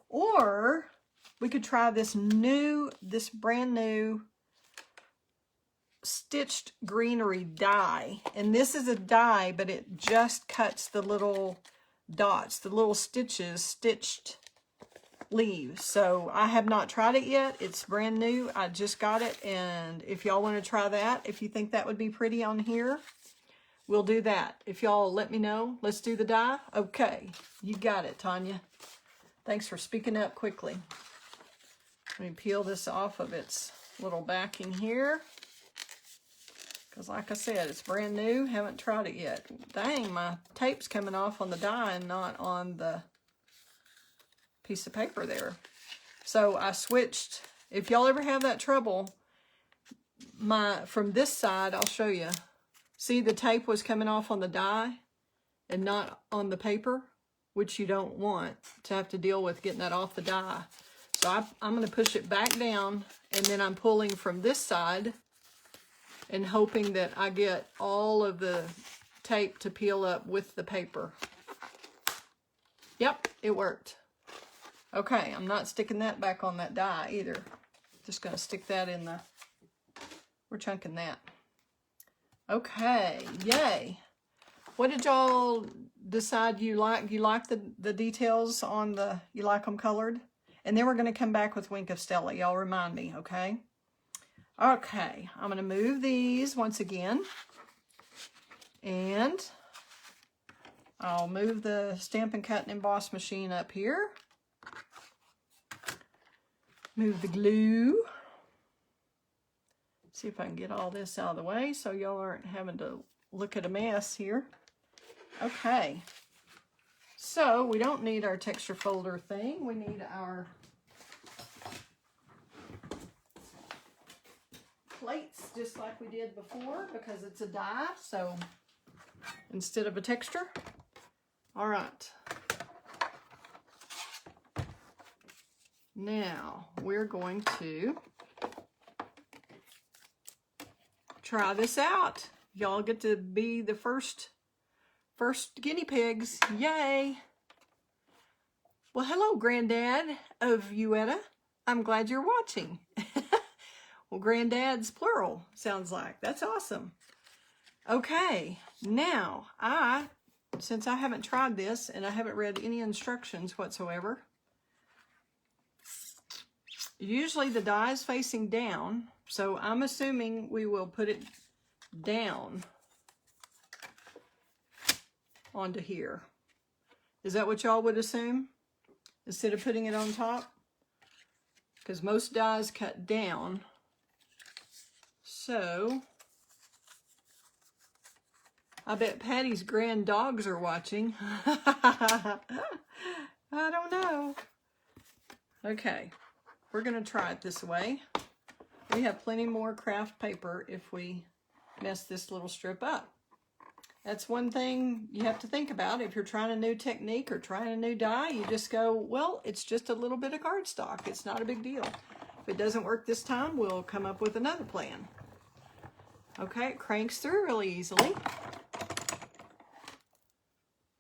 Or we could try this brand new stitched greenery die. And this is a die, but it just cuts the little dots, the little stitches, stitched leaves. So I have not tried it yet. It's brand new. I just got it. And if y'all want to try that, if you think that would be pretty on here, we'll do that. If y'all let me know, let's do the die. Okay, you got it, Tanya. Thanks for speaking up quickly. Let me peel this off of its little backing here. Because like I said, it's brand new. Haven't tried it yet. Dang, my tape's coming off on the die and not on the piece of paper there. So I switched. If y'all ever have that trouble, from this side, I'll show you. See, the tape was coming off on the die and not on the paper, which you don't want to have to deal with getting that off the die. So I'm going to push it back down, and then I'm pulling from this side and hoping that I get all of the tape to peel up with the paper. Yep, it worked. Okay, I'm not sticking that back on that die either. Just going to stick that in the... We're chunking that. Okay, yay. What did y'all decide you like? You like the details on the... You like them colored? And then we're going to come back with Wink of Stella. Y'all remind me, okay? Okay, I'm going to move these once again. And I'll move the Stampin' Cut and Emboss machine up here. Move the glue. See if I can get all this out of the way so y'all aren't having to look at a mess here. Okay. So we don't need our texture folder thing. We need our plates just like we did before because it's a die. So instead of a texture. All right. Now we're going to try this out. Y'all get to be the first guinea pigs. Yay! Well, hello, Granddad of Uetta. I'm glad you're watching. Well, Granddad's plural, sounds like. That's awesome. Okay, now since I haven't tried this and I haven't read any instructions whatsoever, usually the die is facing down, so I'm assuming we will put it down onto here. Is that what y'all would assume? Instead of putting it on top? Because most dies cut down. So, I bet Patty's grand dogs are watching. I don't know. Okay, we're going to try it this way. We have plenty more craft paper if we mess this little strip up. That's one thing you have to think about. If you're trying a new technique or trying a new die, you just go, well, it's just a little bit of cardstock. It's not a big deal. If it doesn't work this time, we'll come up with another plan. Okay, it cranks through really easily.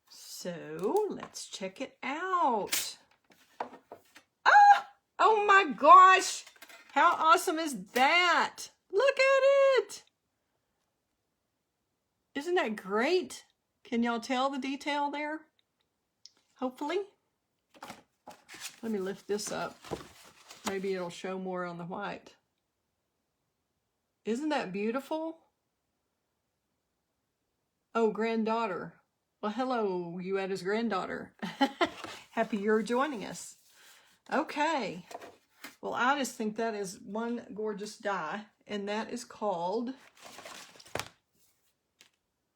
So, let's check it out. Ah! Oh my gosh! How awesome is that? Look at it! Isn't that great? Can y'all tell the detail there? Hopefully. Let me lift this up. Maybe it'll show more on the white. Isn't that beautiful? Oh, granddaughter. Well, hello, Uetta's granddaughter. Happy you're joining us. Okay. Well, I just think that is one gorgeous die, and that is called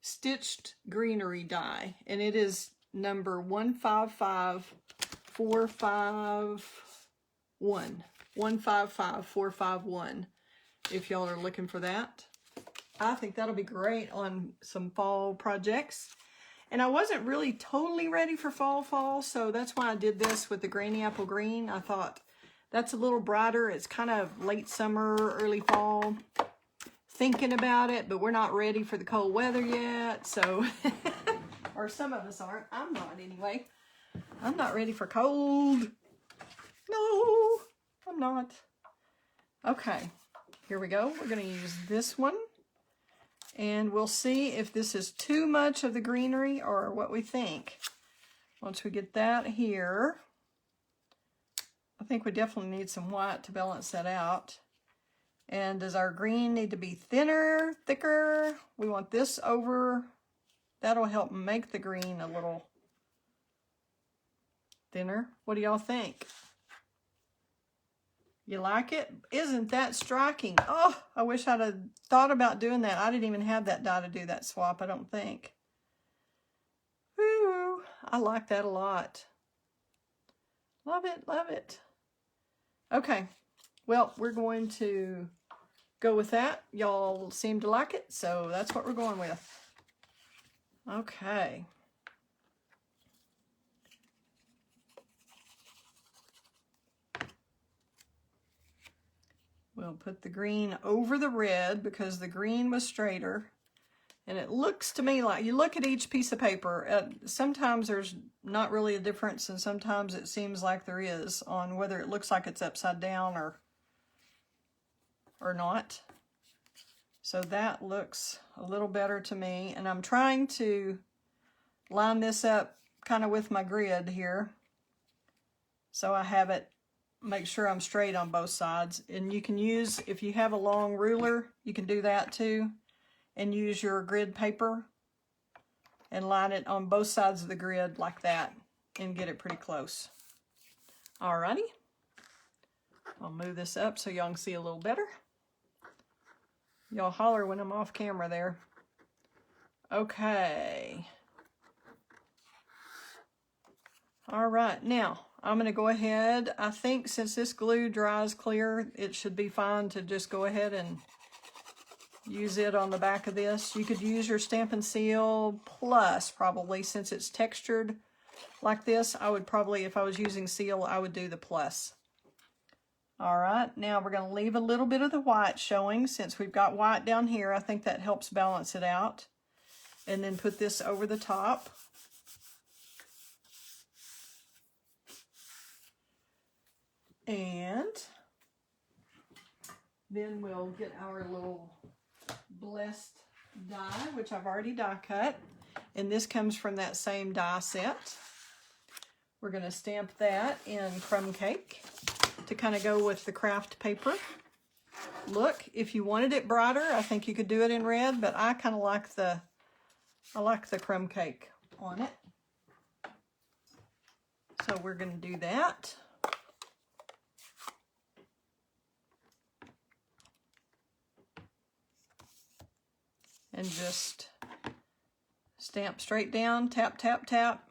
Stitched Greenery Die, and it is number 155451. 155451. If y'all are looking for that. I think that'll be great on some fall projects. And I wasn't really totally ready for fall, so that's why I did this with the Granny Apple Green. I thought that's a little brighter. It's kind of late summer, early fall. Thinking about it, but we're not ready for the cold weather yet, so or some of us aren't. I'm not anyway. I'm not ready for cold. No, I'm not. Okay, here we go. We're going to use this one, and we'll see if this is too much of the greenery or what we think. Once we get that here, I think we definitely need some white to balance that out. And does our green need to be thinner, thicker? We want this over. That'll help make the green a little thinner. What do y'all think? You like it? Isn't that striking? Oh, I wish I'd have thought about doing that. I didn't even have that die to do that swap, I don't think. Woo, I like that a lot. Love it, love it. Okay, well, we're going to go with that. Y'all seem to like it, so that's what we're going with. Okay. We'll put the green over the red because the green was straighter. And it looks to me like, you look at each piece of paper, sometimes there's not really a difference, and sometimes it seems like there is on whether it looks like it's upside down or not. So that looks a little better to me. And I'm trying to line this up kind of with my grid here. So I have it, make sure I'm straight on both sides. And you can use, if you have a long ruler, you can do that too. And use your grid paper and line it on both sides of the grid like that and get it pretty close. Alrighty. I'll move this up so y'all can see a little better. Y'all holler when I'm off camera there. Okay. Alright, now I'm going to go ahead. I think since this glue dries clear, it should be fine to just go ahead and use it on the back of this. You could use your Stampin' Seal Plus probably, since it's textured like this. I would probably, if I was using seal, I would do the Plus. Alright, now we're going to leave a little bit of the white showing since we've got white down here. I think that helps balance it out. And then put this over the top. And then we'll get our little blessed die, which I've already die cut. And this comes from that same die set. We're going to stamp that in crumb cake to kind of go with the craft paper look. If you wanted it brighter, I think you could do it in red, but I kind of like the crumb cake on it. So we're going to do that. And just stamp straight down, tap, tap, tap.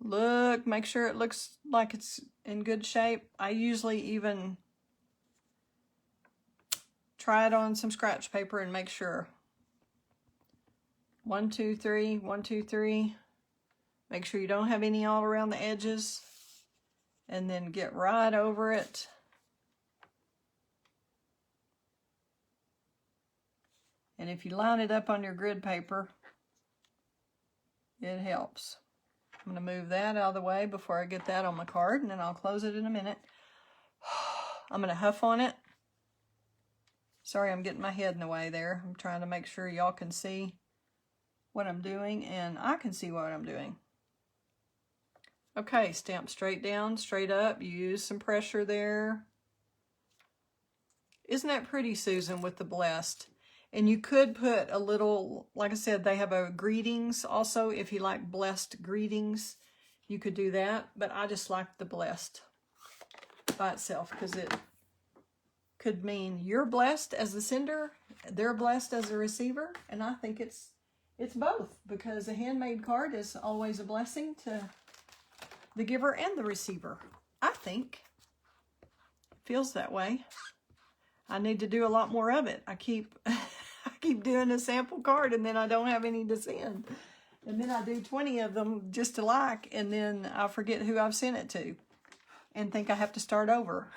Look, make sure it looks like it's in good shape. I usually even try it on some scratch paper and make sure. 1, 2, 3, 1, 2, 3. Make sure you don't have any all around the edges. And then get right over it. And if you line it up on your grid paper, it helps. I'm going to move that out of the way before I get that on my card, and then I'll close it in a minute. I'm going to huff on it. Sorry, I'm getting my head in the way there. I'm trying to make sure y'all can see what I'm doing, and I can see what I'm doing. Okay, stamp straight down, straight up. Use some pressure there. Isn't that pretty, Susan, with the blessed? And you could put a little, like I said, they have a greetings also. If you like blessed greetings, you could do that. But I just like the blessed by itself because it could mean you're blessed as the sender, they're blessed as the receiver. And I think it's both, because a handmade card is always a blessing to the giver and the receiver. I think. Feels that way. I need to do a lot more of it. I keep doing a sample card and then I don't have any to send. And then I do 20 of them just to like, and then I forget who I've sent it to and think I have to start over.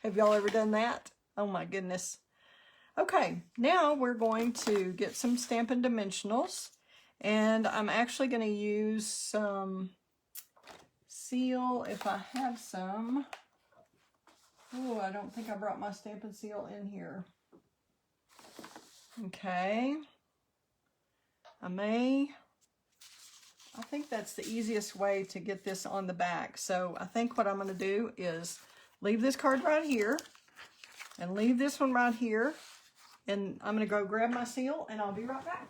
Have y'all ever done that? Oh my goodness. Okay, now we're going to get some Stampin' Dimensionals, and I'm actually going to use some seal if I have some. Oh, I don't think I brought my Stampin' Seal in here. Okay. I think that's the easiest way to get this on the back. So I think what I'm going to do is leave this card right here and leave this one right here. And I'm going to go grab my seal and I'll be right back.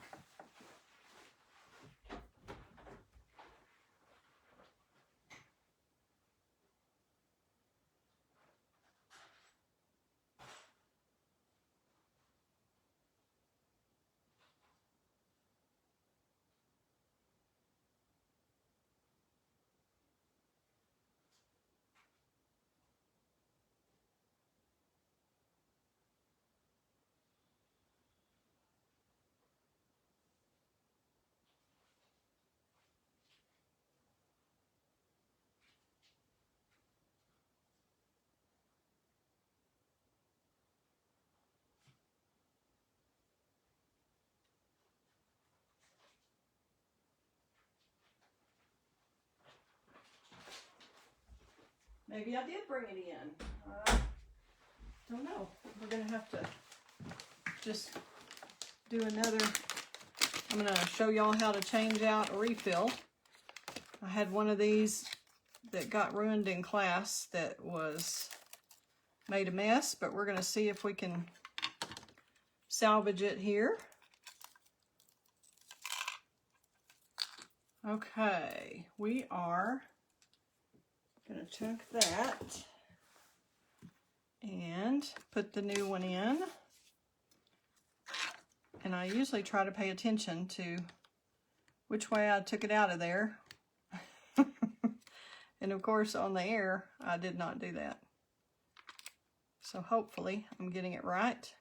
Maybe I did bring it in. Don't know. We're going to have to just do another. I'm going to show y'all how to change out a refill. I had one of these that got ruined in class that made a mess, but we're going to see if we can salvage it here. Okay, we are going to chunk that and put the new one in. And I usually try to pay attention to which way I took it out of there. And of course on the air, I did not do that. So hopefully I'm getting it right.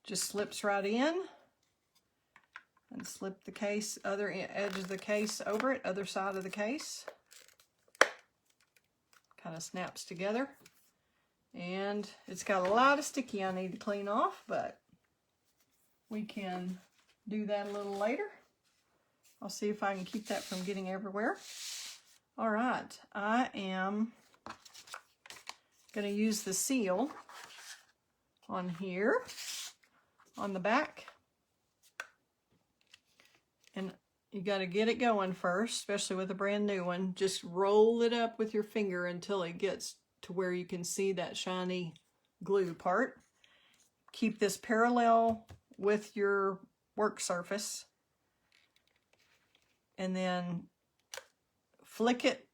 Just slips right in. And slip the case, other edge of the case over it, other side of the case. Kind of snaps together. And it's got a lot of sticky I need to clean off, but we can do that a little later. I'll see if I can keep that from getting everywhere. All right, I am going to use the seal on here, on the back. And you got to get it going first, especially with a brand new one. Just roll it up with your finger until it gets to where you can see that shiny glue part. Keep this parallel with your work surface. And then flick it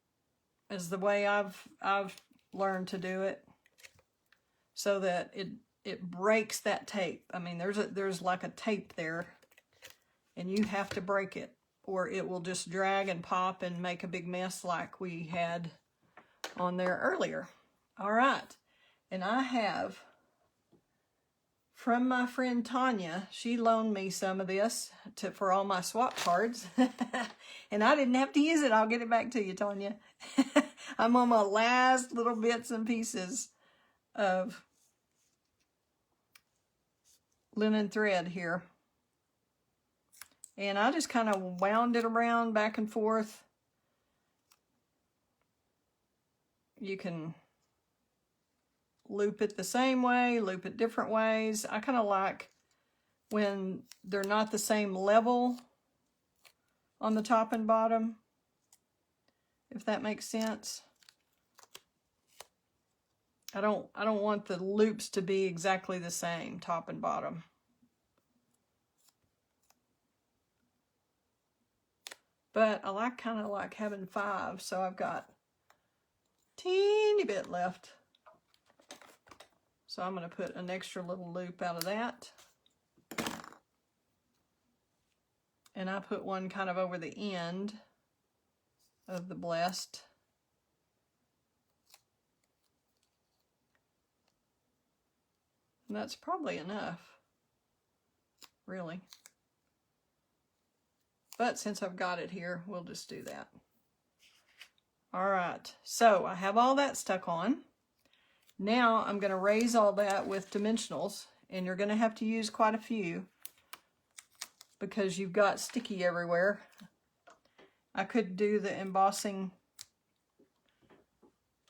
is the way I've learned to do it, so that it breaks that tape. I mean, there's like a tape there. And you have to break it, or it will just drag and pop and make a big mess like we had on there earlier. All right. And I have, from my friend Tanya, she loaned me some of this for all my swap cards. And I didn't have to use it. I'll get it back to you, Tanya. I'm on my last little bits and pieces of linen thread here. And I just kind of wound it around back and forth. You can loop it the same way, loop it different ways. I kind of like when they're not the same level on the top and bottom, if that makes sense. I don't want the loops to be exactly the same, top and bottom. But I kind of like having 5, so I've got a teeny bit left. So I'm going to put an extra little loop out of that. And I put one kind of over the end of the blessed. And that's probably enough, really. But since I've got it here, we'll just do that. All right, so I have all that stuck on. Now I'm going to raise all that with dimensionals, and you're going to have to use quite a few because you've got sticky everywhere. I could do the embossing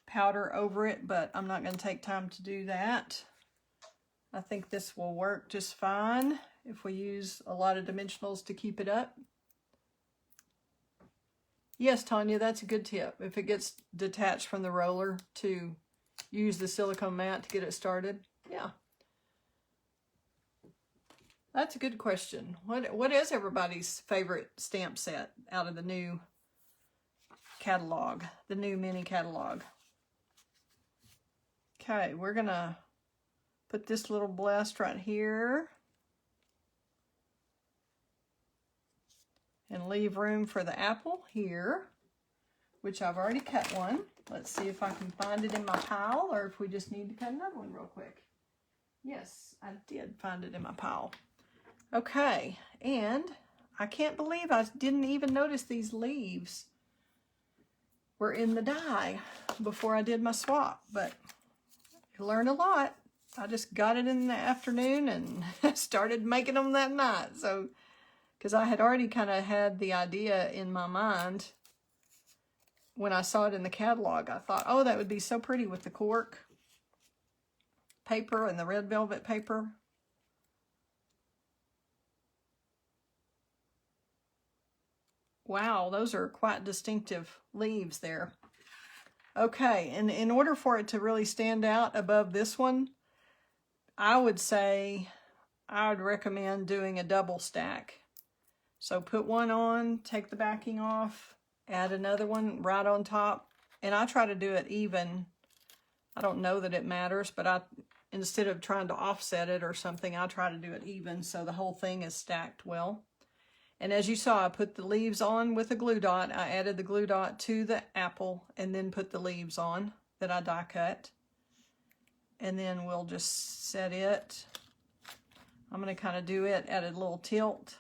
powder over it, but I'm not going to take time to do that. I think this will work just fine if we use a lot of dimensionals to keep it up. Yes, Tanya, that's a good tip. If it gets detached from the roller, to use the silicone mat to get it started. Yeah. That's a good question. What is everybody's favorite stamp set out of the new catalog, the new mini catalog? Okay, we're going to put this little blessed right here. And leave room for the apple here, which I've already cut one. Let's see if I can find it in my pile, or if we just need to cut another one real quick. Yes, I did find it in my pile. Okay, and I can't believe I didn't even notice these leaves were in the die before I did my swap, but you learn a lot. I just got it in the afternoon and started making them that night. So, because I had already kind of had the idea in my mind when I saw it in the catalog, I thought, oh, that would be so pretty with the cork paper and the red velvet paper. Wow, those are quite distinctive leaves there. Okay, and in order for it to really stand out above this one, I would say I would recommend doing a double stack. So put one on, take the backing off, add another one right on top, and I try to do it even. I don't know that it matters, but instead of trying to offset it or something, I try to do it even so the whole thing is stacked well. And as you saw, I put the leaves on with a glue dot. I added the glue dot to the apple and then put the leaves on that I die cut. And then we'll just set it. I'm going to kind of do it at a little tilt.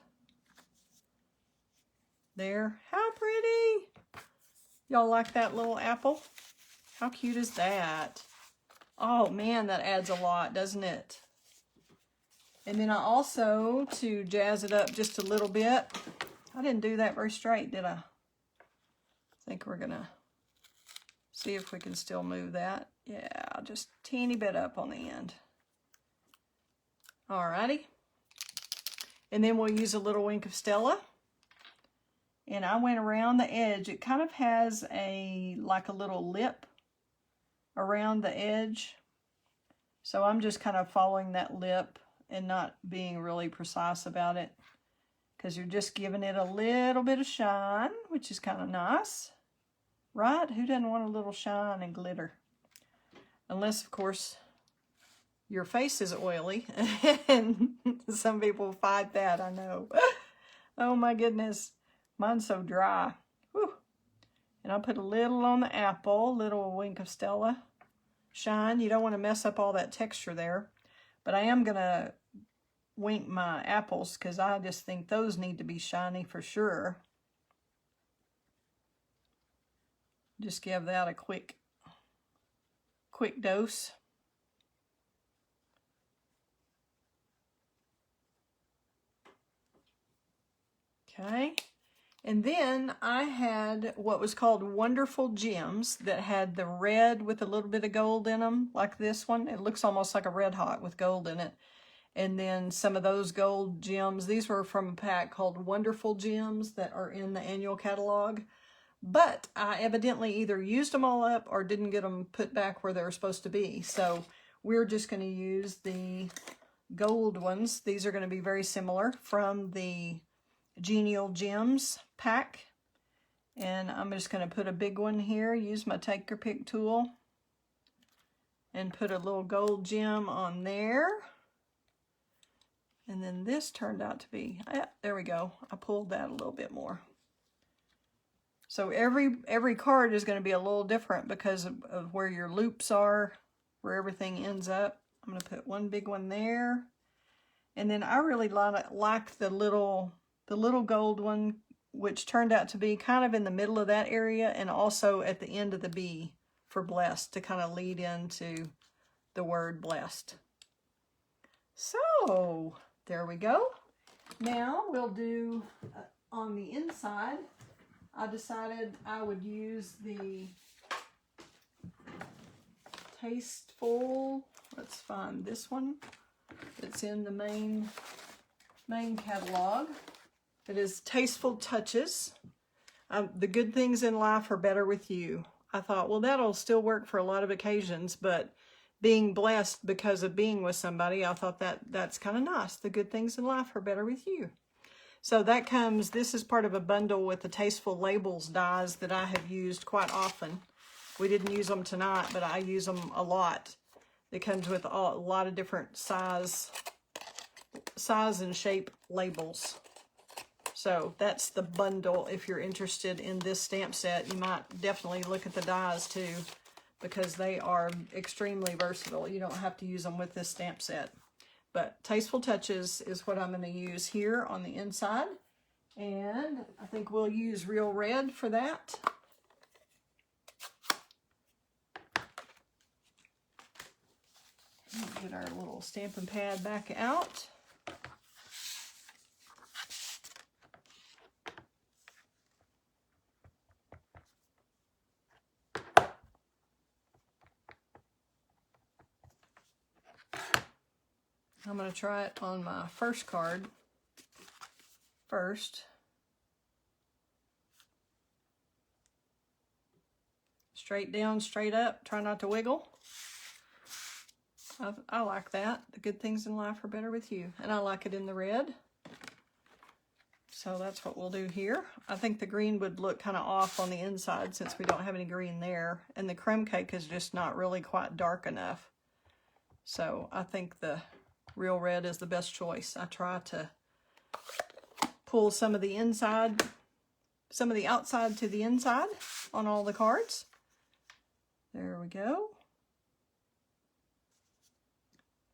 There. How pretty! Y'all like that little apple? How cute is that? Oh man, that adds a lot, doesn't it? And then I also, to jazz it up just a little bit, I didn't do that very straight, did I? I think we're gonna see if we can still move that. Yeah, just a teeny bit up on the end. Alrighty. And then we'll use a little wink of Stella. And I went around the edge. It kind of has like a little lip around the edge. So I'm just kind of following that lip and not being really precise about it, because you're just giving it a little bit of shine, which is kind of nice, right? Who doesn't want a little shine and glitter? Unless, of course, your face is oily, and some people fight that, I know. Oh my goodness, mine's so dry. Whew. And I'll put a little on the apple, little wink of Stella shine. You don't want to mess up all that texture there. But I am going to wink my apples because I just think those need to be shiny for sure. Just give that a quick dose. Okay. And then I had what was called Wonderful Gems that had the red with a little bit of gold in them, like this one. It looks almost like a Red Hot with gold in it. And then some of those gold gems, these were from a pack called Wonderful Gems that are in the annual catalog. But I evidently either used them all up or didn't get them put back where they were supposed to be. So we're just going to use the gold ones. These are going to be very similar from the Genial Gems pack. And I'm just going to put a big one here, use my take your pick tool, and put a little gold gem on there. And then this turned out to be, there we go. I pulled that a little bit more. So every card is going to be a little different because of where your loops are, where everything ends up. I'm going to put one big one there. And then I really like the little gold one, which turned out to be kind of in the middle of that area and also at the end of the B for blessed, to kind of lead into the word blessed. So there we go. Now we'll do on the inside. I decided I would use the Tasteful, let's find this one. It's in the main catalog. It is Tasteful Touches. The good things in life are better with you. I thought, well, that'll still work for a lot of occasions, but being blessed because of being with somebody, I thought that's kind of nice. The good things in life are better with you. So that comes, this is part of a bundle with the Tasteful Labels dies that I have used quite often. We didn't use them tonight, but I use them a lot. It comes with a lot of different size and shape labels. So that's the bundle. If you're interested in this stamp set, you might definitely look at the dies too, because they are extremely versatile. You don't have to use them with this stamp set. But Tasteful Touches is what I'm going to use here on the inside. And I think we'll use Real Red for that. Get our little stamping pad back out. I'm going to try it on my first card first. Straight down, straight up. Try not to wiggle. I like that. The good things in life are better with you. And I like it in the red. So that's what we'll do here. I think the green would look kind of off on the inside since we don't have any green there. And the crumb cake is just not really quite dark enough. So I think the real red is the best choice. I try to pull some of the inside, some of the outside to the inside on all the cards. There we go.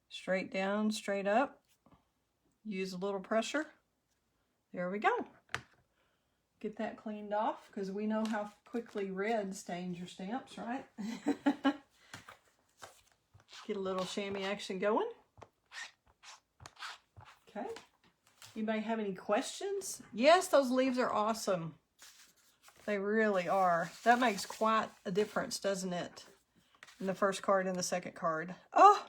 Straight down, straight up. Use a little pressure. There we go. Get that cleaned off because we know how quickly red stains your stamps, right? Get a little chamois action going. Okay. You may have any questions? Yes, those leaves are awesome. They really are. That makes quite a difference, doesn't it? In the first card and the second card. Oh!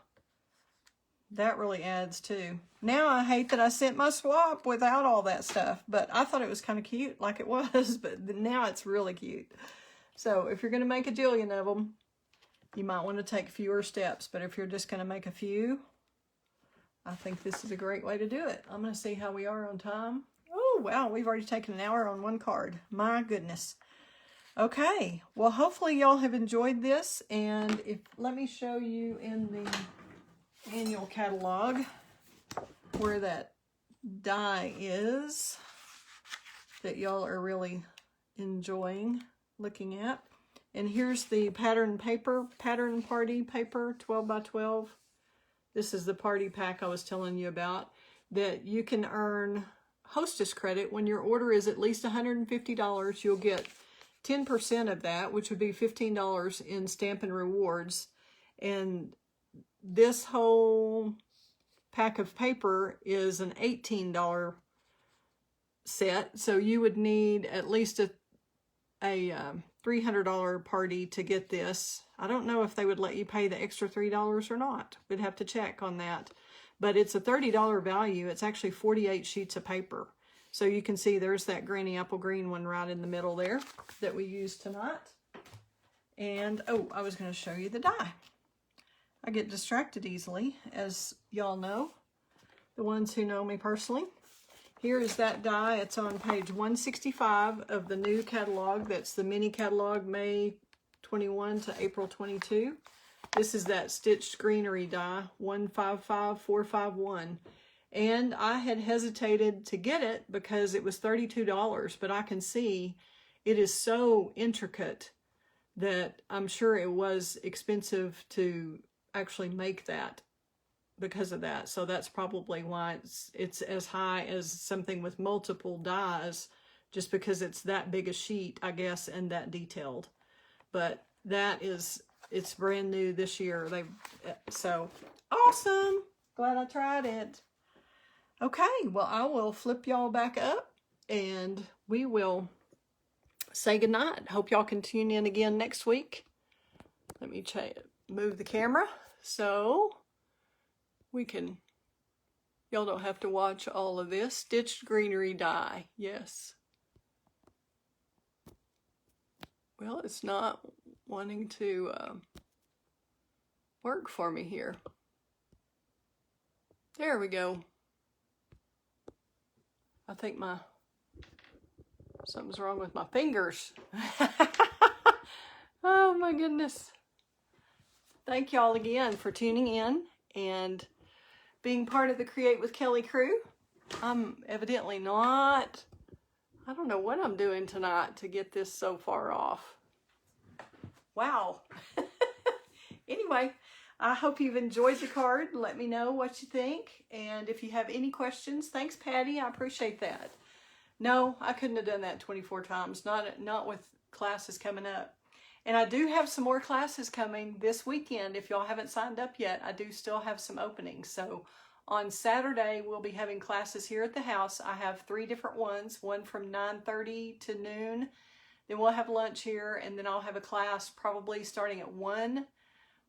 That really adds too. Now I hate that I sent my swap without all that stuff, but I thought it was kind of cute like it was, but now it's really cute. So if you're going to make a jillion of them, you might want to take fewer steps, but if you're just going to make a few, I think this is a great way to do it. I'm going to see how we are on time. Oh, wow, we've already taken an hour on one card. My goodness. Okay, well, hopefully y'all have enjoyed this, and let me show you in the annual catalog where that die is that y'all are really enjoying looking at. And here's the pattern party paper, 12 by 12. This is the party pack I was telling you about, that you can earn hostess credit. When your order is at least $150, you'll get 10% of that, which would be $15 in Stampin' Rewards. And this whole pack of paper is an $18 set, so you would need at least a $300 party to get this. I don't know if they would let you pay the extra $3 or not. We'd have to check on that. But it's a $30 value. It's actually 48 sheets of paper. So you can see there's that Granny Apple Green one right in the middle there that we used tonight. And, oh, I was going to show you the die. I get distracted easily, as y'all know, the ones who know me personally. Here is that die. It's on page 165 of the new catalog. That's the mini catalog, May 21 to April 22. This is that stitched greenery die, 155451. And I had hesitated to get it because it was $32, but I can see it is so intricate that I'm sure it was expensive to actually make that because of that. So that's probably why it's as high as something with multiple dies, just because it's that big a sheet, I guess, and that detailed. But that is, it's brand new this year. So awesome. Glad I tried it. Okay, well, I will flip y'all back up and we will say goodnight. Hope y'all can tune in again next week. Let me move the camera so we can, y'all don't have to watch all of this. Stitched greenery die, yes. Well, it's not wanting to work for me here. There we go. I think something's wrong with my fingers. Oh my goodness. Thank y'all again for tuning in and being part of the Create with Kelley crew. I'm evidently not, I don't know what I'm doing tonight to get this so far off. Wow. Anyway, I hope you've enjoyed the card. Let me know what you think. And if you have any questions, thanks, Patty. I appreciate that. No, I couldn't have done that 24 times, not with classes coming up. And I do have some more classes coming this weekend. If y'all haven't signed up yet, I do still have some openings. So on Saturday, we'll be having classes here at the house. I have 3 different ones, one from 9:30 to noon. Then we'll have lunch here, and then I'll have a class probably starting at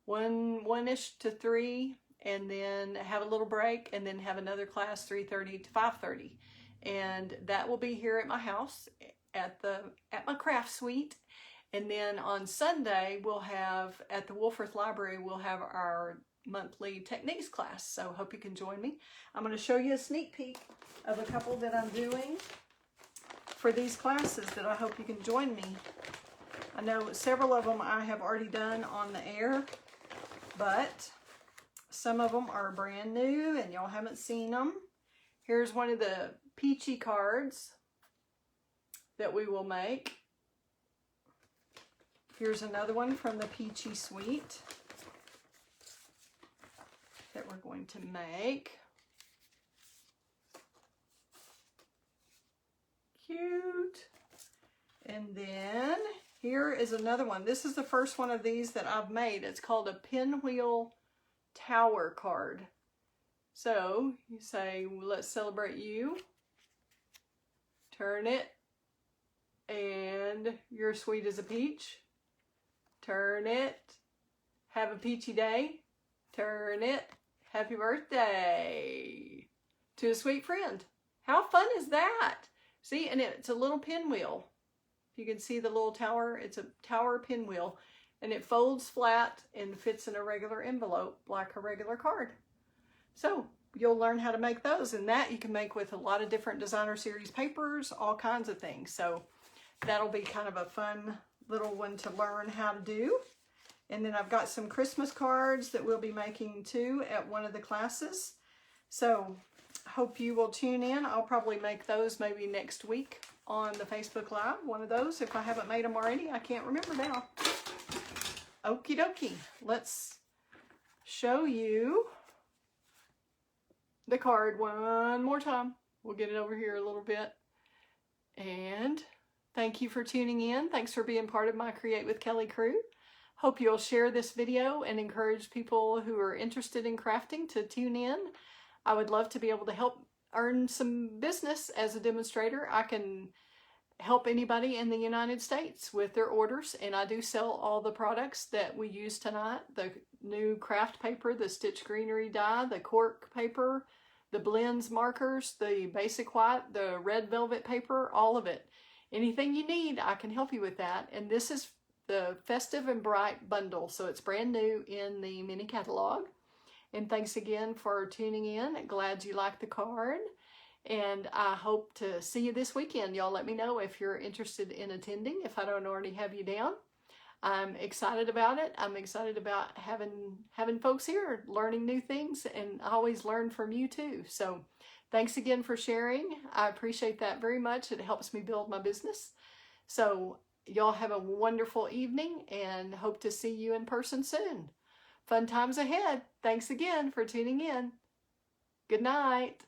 1-ish to 3, and then have a little break, and then have another class 3:30 to 5:30. And that will be here at my house at my craft suite. And then on Sunday, we'll have at the Wolforth Library, we'll have our monthly techniques class. So hope you can join me. I'm going to show you a sneak peek of a couple that I'm doing for these classes that I hope you can join me. I know several of them I have already done on the air, but some of them are brand new and y'all haven't seen them. Here's one of the peachy cards that we will make. Here's another one from the Peachy Suite that we're going to make. Cute. And then here is another one. This is the first one of these that I've made. It's called a Pinwheel Tower card. So you say, well, let's celebrate you. Turn it, and you're sweet as a peach. Turn it, have a peachy day. Turn it, happy birthday to a sweet friend. How fun is that? See, and it's a little pinwheel. If you can see the little tower, it's a tower pinwheel, and it folds flat and fits in a regular envelope like a regular card. So you'll learn how to make those, and that you can make with a lot of different designer series papers, all kinds of things. So that'll be kind of a fun little one to learn how to do. And then I've got some Christmas cards that we'll be making too at one of the classes. So hope you will tune in. I'll probably make those maybe next week on the Facebook Live, one of those, if I haven't made them already. I can't remember now. Okie dokie. Let's show you the card one more time. We'll get it over here a little bit. And thank you for tuning in. Thanks for being part of my Create with Kelley crew. Hope you'll share this video and encourage people who are interested in crafting to tune in. I would love to be able to help earn some business as a demonstrator. I can help anybody in the United States with their orders, and I do sell all the products that we use tonight. The new craft paper, the Stitch Greenery die, the Cork paper, the blends markers, the basic white, the red velvet paper, all of it. Anything you need, I can help you with that. And this is the Festive and Bright Bundle, so it's brand new in the mini catalog. And thanks again for tuning in. Glad you liked the card. And I hope to see you this weekend. Y'all let me know if you're interested in attending, if I don't already have you down. I'm excited about it. I'm excited about having folks here learning new things, and I always learn from you too. So thanks again for sharing. I appreciate that very much. It helps me build my business. So y'all have a wonderful evening, and hope to see you in person soon. Fun times ahead. Thanks again for tuning in. Good night.